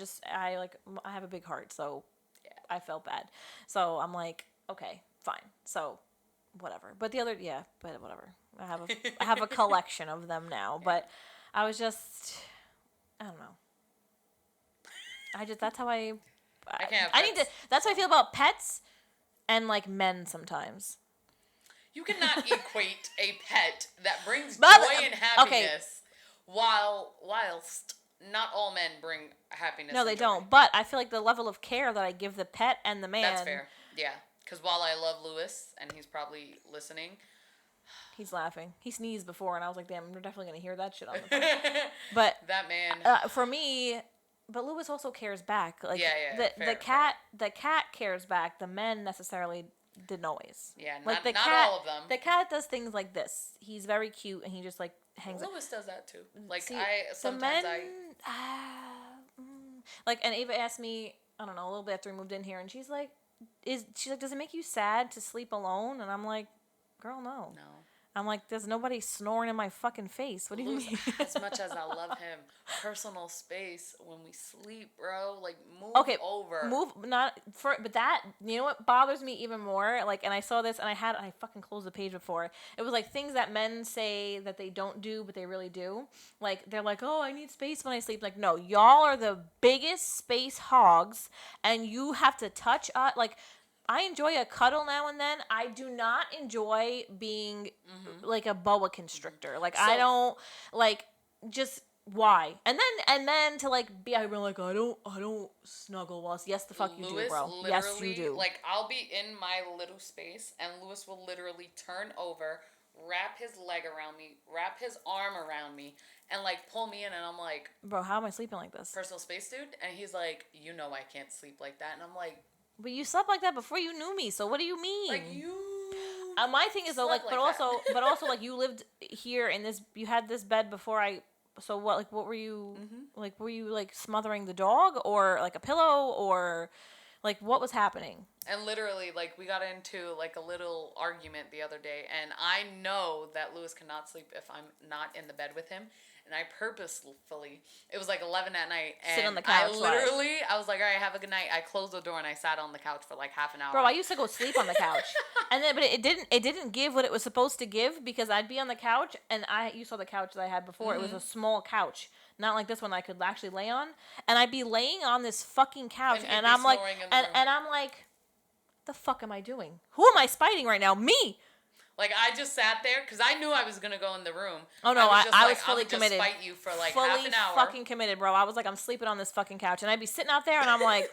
have a big heart, so Yeah. I felt bad. So I'm like, okay, fine. So whatever. But but whatever. I have a collection of them now, but I was just, I don't know. That's how I can't have I need to. pets. That's how I feel about pets and like men sometimes. You cannot equate a pet that brings But- joy and happiness whilst not all men bring happiness. No, and they joy. don't. But I feel like the level of care that I give the pet and the man. That's fair. Yeah. Because while I love Lewis, and he's probably listening. He's laughing. He sneezed before, and I was like, "Damn, we're definitely gonna hear that shit on the phone." But that man. for me, but Lewis also cares back. Like Yeah, the fair, cat cares back. The men necessarily didn't always. Yeah, Like not cat, all of them. The cat does things like this. He's very cute, and he just like hangs. Lewis does that too. Like See, sometimes like, and Ava asked me, I don't know, a little bit after we moved in here, and she's like, does it make you sad to sleep alone? And I'm like, girl, no. No. I'm like, there's nobody snoring in my fucking face. What do you Lewis, mean? as much as I love him, personal space when we sleep, bro. Like move over. But that, you know what bothers me even more? Like, and I saw this, and I fucking closed the page before. It was like things that men say that they don't do, but they really do. Like, they're like, oh, I need space when I sleep. Like, no, y'all are the biggest space hogs, and you have to touch us. Like, I enjoy a cuddle now and then. I do not enjoy being like a boa constrictor. Like, I don't like just why. And then to like be out here like I don't snuggle while yes the fuck you do, bro. Yes you do. Like I'll be in my little space and Lewis will literally turn over, wrap his leg around me, wrap his arm around me, and like pull me in, and I'm like, bro, how am I sleeping like this? Personal space, dude. And he's like, you know I can't sleep like that, and I'm like. But you slept like that before you knew me, so what do you mean? Like you. My thing is though, like, slept but also, like, you lived here in this. You had this bed before I. So what? Like, what were you? Like, were you like smothering the dog, or like a pillow, or like what was happening? And literally, like, we got into like a little argument the other day, and I know that Lewis cannot sleep if I'm not in the bed with him. And I purposefully, it was like 11 at night, and sit on the couch. I was like, all right, have a good night. I closed the door and I sat on the couch for like half an hour. Bro, I used to go sleep on the couch, and then but it didn't give what it was supposed to give because I'd be on the couch, and you saw the couch that I had before. It was a small couch, not like this one I could actually lay on, and I'd be laying on this fucking couch, and I'm like, and I'm like, the fuck am I doing? Who am I spiting right now? Me. Like, I just sat there because I knew I was going to go in the room. Oh, no, I was fully I'm committed. Just fight you for, like, fully half an hour. Fucking committed, bro. I was like, I'm sleeping on this fucking couch. And I'd be sitting out there, and I'm like,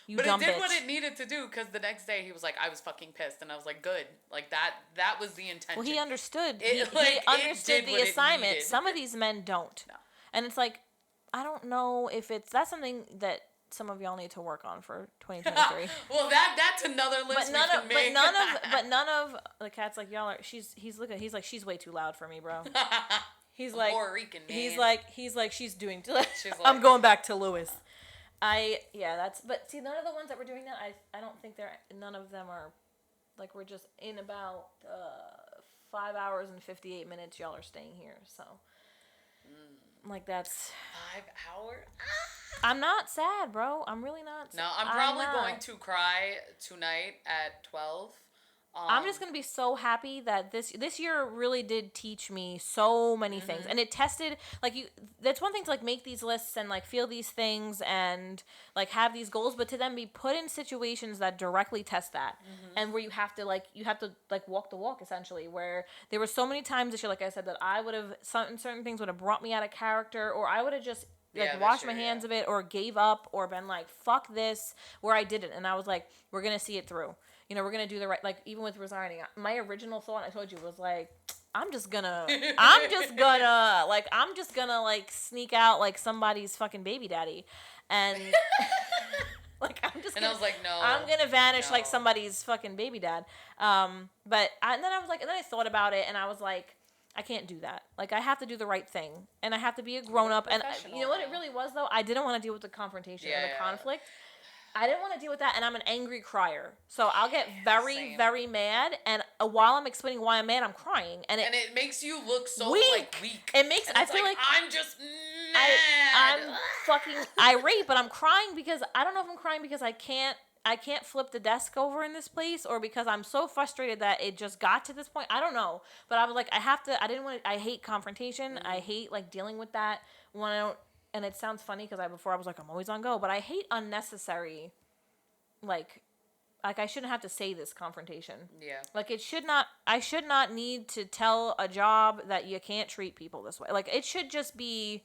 you but dumb bitch. But it did what it needed to do because the next day he was like, I was fucking pissed. And I was like, good. Like, that was the intention. Well, he understood. He it understood did the what it assignment. needed. Some of these men don't. No. And it's like, I don't know if that's something that some of y'all need to work on for 2023. Well, that's another list but none of the cats like y'all are. He's like she's way too loud for me, bro. He's like Puerto Rican man. He's like she's doing. She's like, I'm going back to Lewis. But see, none of the ones that were doing that, I don't think none of them are, like, we're just in about 5 hours and 58 minutes. Y'all are staying here, so. Like, that's 5 hours. I'm not sad, bro. I'm really not. No, I'm probably going to cry tonight at 12. I'm just gonna be so happy that this year really did teach me so many things, and it tested like you. That's one thing to like make these lists and like feel these things and like have these goals, but to then be put in situations that directly test that, and where you have to walk the walk essentially. Where there were so many times this year, like I said, that I would have certain things would have brought me out of character, or I would have just washed my hands of it, or gave up, or been like fuck this, where I didn't, and I was like, we're gonna see it through. you know, we're gonna do the right, like, even with resigning, my original thought, I told you, was like, I'm just gonna like sneak out like somebody's fucking baby daddy, and like And I was like, no, I'm gonna vanish like no. somebody's fucking baby dad. And then I was like, and then I thought about it, and I was like, I can't do that. Like, I have to do the right thing, and I have to be a grown up. And you know what it really was, though? I didn't want to deal with the confrontation or the conflict. I didn't want to deal with that, and I'm an angry crier. So I'll get very, very mad, and while I'm explaining why I'm mad, I'm crying. And it makes you look so, weak. like, weak. It makes, I feel like I'm just mad. I'm fucking irate, but I'm crying because, I don't know if I'm crying because I can't flip the desk over in this place, or because I'm so frustrated that it just got to this point. I don't know. But I was like, I hate confrontation. I hate, like, dealing with that when I don't. And it sounds funny because before I was like, I'm always on go, but I hate unnecessary, like I shouldn't have to say this confrontation. Yeah. Like, I should not need to tell a job that you can't treat people this way. Like, it should just be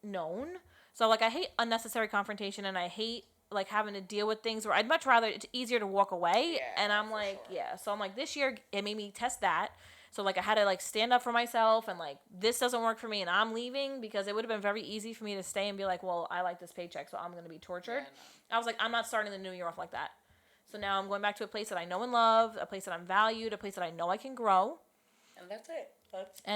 known. So, like, I hate unnecessary confrontation, and I hate, like, having to deal with things where I'd much rather, it's easier to walk away. Yeah, and I'm like, yeah. So I'm like, this year, it made me test that. So, like, I had to, like, stand up for myself, and, like, this doesn't work for me, and I'm leaving, because it would have been very easy for me to stay and be like, well, I like this paycheck, so I'm going to be tortured. Yeah, no. I was like, I'm not starting the new year off like that. So now I'm going back to a place that I know and love, a place that I'm valued, a place that I know I can grow. And that's it.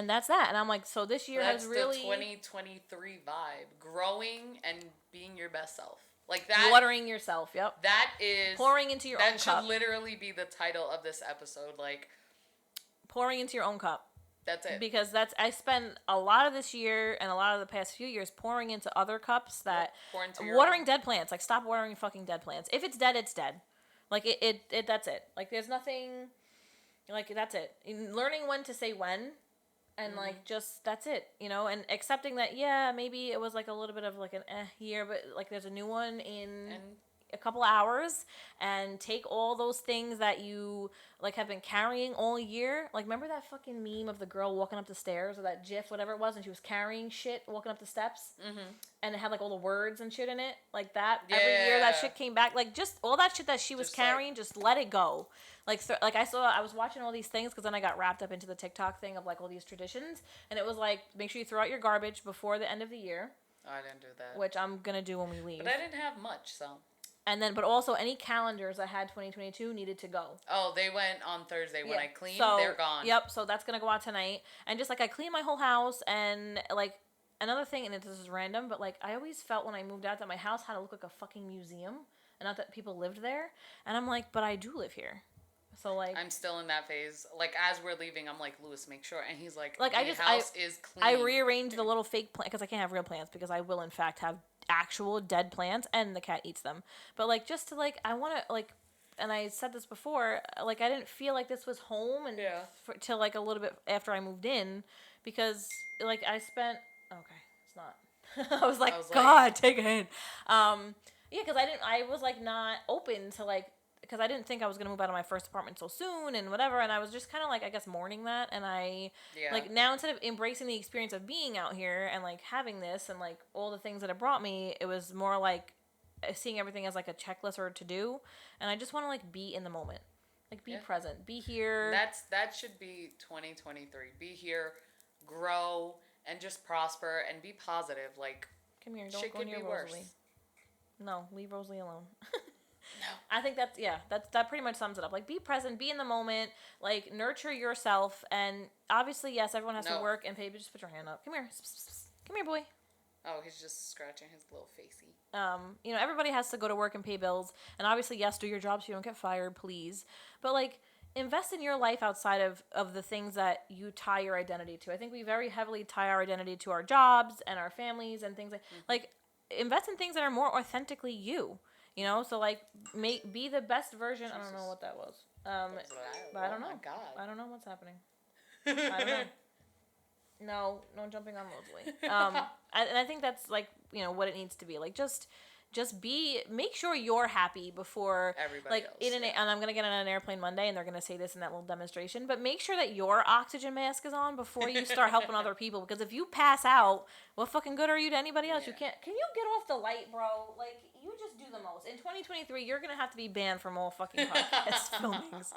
That's that. And I'm like, so this year has really... That's the 2023 vibe. Growing and being your best self. Like that. Watering yourself, yep. That is... Pouring into your own cup. That should literally be the title of this episode. Like... Pouring into your own cup. That's it. Because I spent a lot of this year and a lot of the past few years pouring into other cups that... watering dead plants. Like, stop watering fucking dead plants. If it's dead, it's dead. Like, it that's it. Like, there's nothing... Like, that's it. Learning when to say when... And, like, just, that's it, you know? And accepting that, yeah, maybe it was, like, a little bit of, like, an year, but, like, there's a new one in a couple hours. And take all those things that you, like, have been carrying all year. Like, remember that fucking meme of the girl walking up the stairs, or that GIF, whatever it was, and she was carrying shit walking up the steps? Mm-hmm. And it had, like, all the words and shit in it? Like, that. Yeah. Every year that shit came back. Like, just all that shit that she was carrying, just let it go. Like, I was watching all these things, because then I got wrapped up into the TikTok thing of, like, all these traditions. And it was like, make sure you throw out your garbage before the end of the year. Oh, I didn't do that. Which I'm going to do when we leave. But I didn't have much, so. And then, but also any calendars I had 2022 needed to go. Oh, they went on Thursday. When I cleaned, they're gone. Yep, so that's going to go out tonight. And just, like, I cleaned my whole house, and, like, another thing, and this is random, but, like, I always felt when I moved out that my house had to look like a fucking museum. And not that people lived there. And I'm like, but I do live here. So, like, I'm still in that phase. Like, as we're leaving, I'm like, Lewis, make sure. And he's like, house is clean. I rearranged the little fake plant, because I can't have real plants, because I will, in fact, have actual dead plants, and the cat eats them. But, like, just to, like, I want to, like, and I said this before, like, I didn't feel like this was home and till, like, a little bit after I moved in, because, like, I spent, okay, it's not. I was like, God, take a hint. Yeah, because I was, like, not open to, like, because I didn't think I was going to move out of my first apartment so soon and whatever. And I was just kind of, like, I guess, mourning that. And like, now instead of embracing the experience of being out here and, like, having this and, like, all the things that it brought me, it was more like seeing everything as, like, a checklist or to do. And I just want to, like, be in the moment. Like, be present. Be here. That should be 2023. Be here, grow, and just prosper and be positive. Like, come here, don't go near Rosalie. No, leave Rosalie alone. No. I think that pretty much sums it up. Like, be present, be in the moment, like, nurture yourself, and obviously, yes, everyone has to work and pay, but just put your hand up. Come here. Come here, boy. Oh, he's just scratching his little facey. You know, everybody has to go to work and pay bills, and obviously, yes, do your job so you don't get fired, please. But, like, invest in your life outside of the things that you tie your identity to. I think we very heavily tie our identity to our jobs and our families and things like, invest in things that are more authentically you. You know, so, like, be the best version. Jesus. I don't know what that was. But I don't know. My God. I don't know what's happening. I don't know. No jumping on Rosalie. And I think that's, like, you know, what it needs to be. Like, just just make sure you're happy before Everybody else, and I'm gonna get on an airplane Monday and they're gonna say this in that little demonstration, but make sure that your oxygen mask is on before you start helping other people, because if you pass out, what fucking good are you to anybody else? Yeah. Can you get off the light, bro? Like, you just do the most. In 2023, you're gonna have to be banned from all fucking podcast filmings.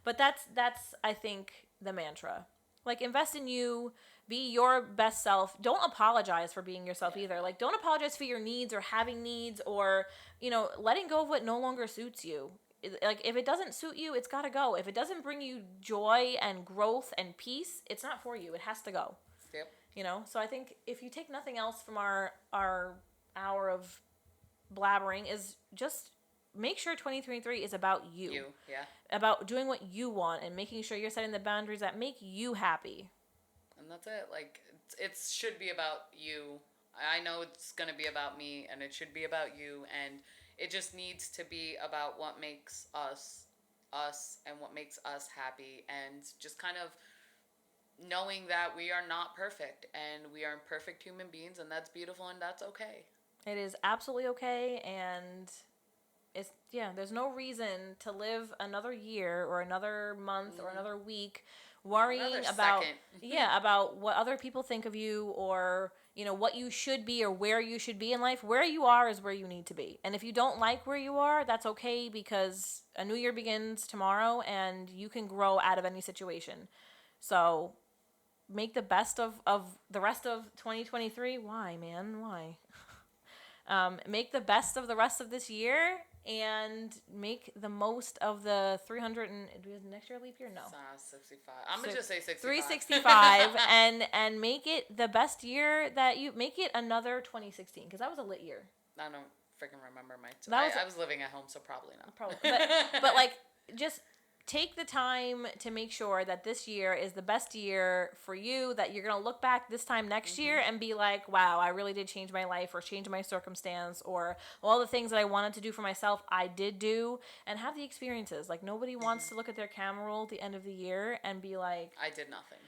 But that's I think the mantra. Like, invest in you, be your best self. Don't apologize for being yourself either. Like, don't apologize for your needs or having needs, or, letting go of what no longer suits you. Like, if it doesn't suit you, it's got to go. If it doesn't bring you joy and growth and peace, it's not for you. It has to go. Yep. So I think if you take nothing else from our hour of blabbering, is just make sure 2023 is about you. Yeah. About doing what you want and making sure you're setting the boundaries that make you happy. And that's it. Like, it should be about you. I know it's going to be about me, and it should be about you, and it just needs to be about what makes us, and what makes us happy, and just kind of knowing that we are not perfect, and we are imperfect human beings, and that's beautiful, and that's okay. It is absolutely okay, and there's no reason to live another year or another month or another week worrying about about what other people think of you, or what you should be or where you should be in life. Where you are is where you need to be, and if you don't like where you are, that's okay, because a new year begins tomorrow and you can grow out of any situation. So make the best of the rest of 2023. Why, man? Why? Make the best of the rest of this year, and make the most of the 300 and is next year a leap year? No. 65. I'm going to just say 65. 365 and make it the best year that you make it another 2016, because that was a lit year. I don't freaking remember I was living at home, so probably not. Probably. But like, just take the time to make sure that this year is the best year for you, that you're going to look back this time next year and be like, wow, I really did change my life, or change my circumstance, or all the things that I wanted to do for myself, I did do, and have the experiences. Like, nobody wants to look at their camera roll at the end of the year and be like, I did nothing.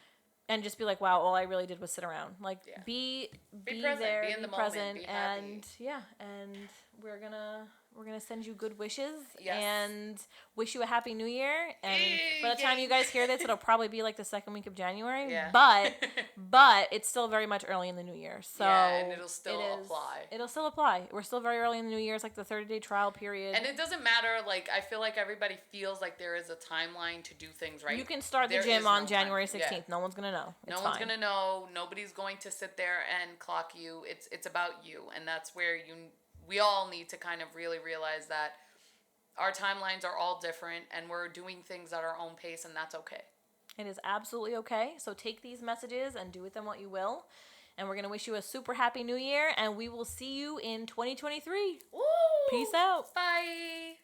And just be like, wow, all I really did was sit around. Like, be present, there, be in the present, moment, be and and we're gonna send you good wishes, yes, and wish you a happy new year. And by the time you guys hear this, it'll probably be like the second week of January. Yeah. But it's still very much early in the new year, so and it'll still apply. It'll still apply. We're still very early in the new year. It's like the 30-day trial period, and it doesn't matter. Like, I feel like everybody feels like there is a timeline to do things right. You can start the gym on January 16th. Yeah. No one's gonna know. It's no one's gonna know. Nobody's going to sit there and clock you. It's about you, and that's where we all need to kind of really realize that our timelines are all different, and we're doing things at our own pace, and that's okay. It is absolutely okay. So take these messages and do with them what you will. And we're going to wish you a super happy new year, and we will see you in 2023. Woo! Peace out. Bye.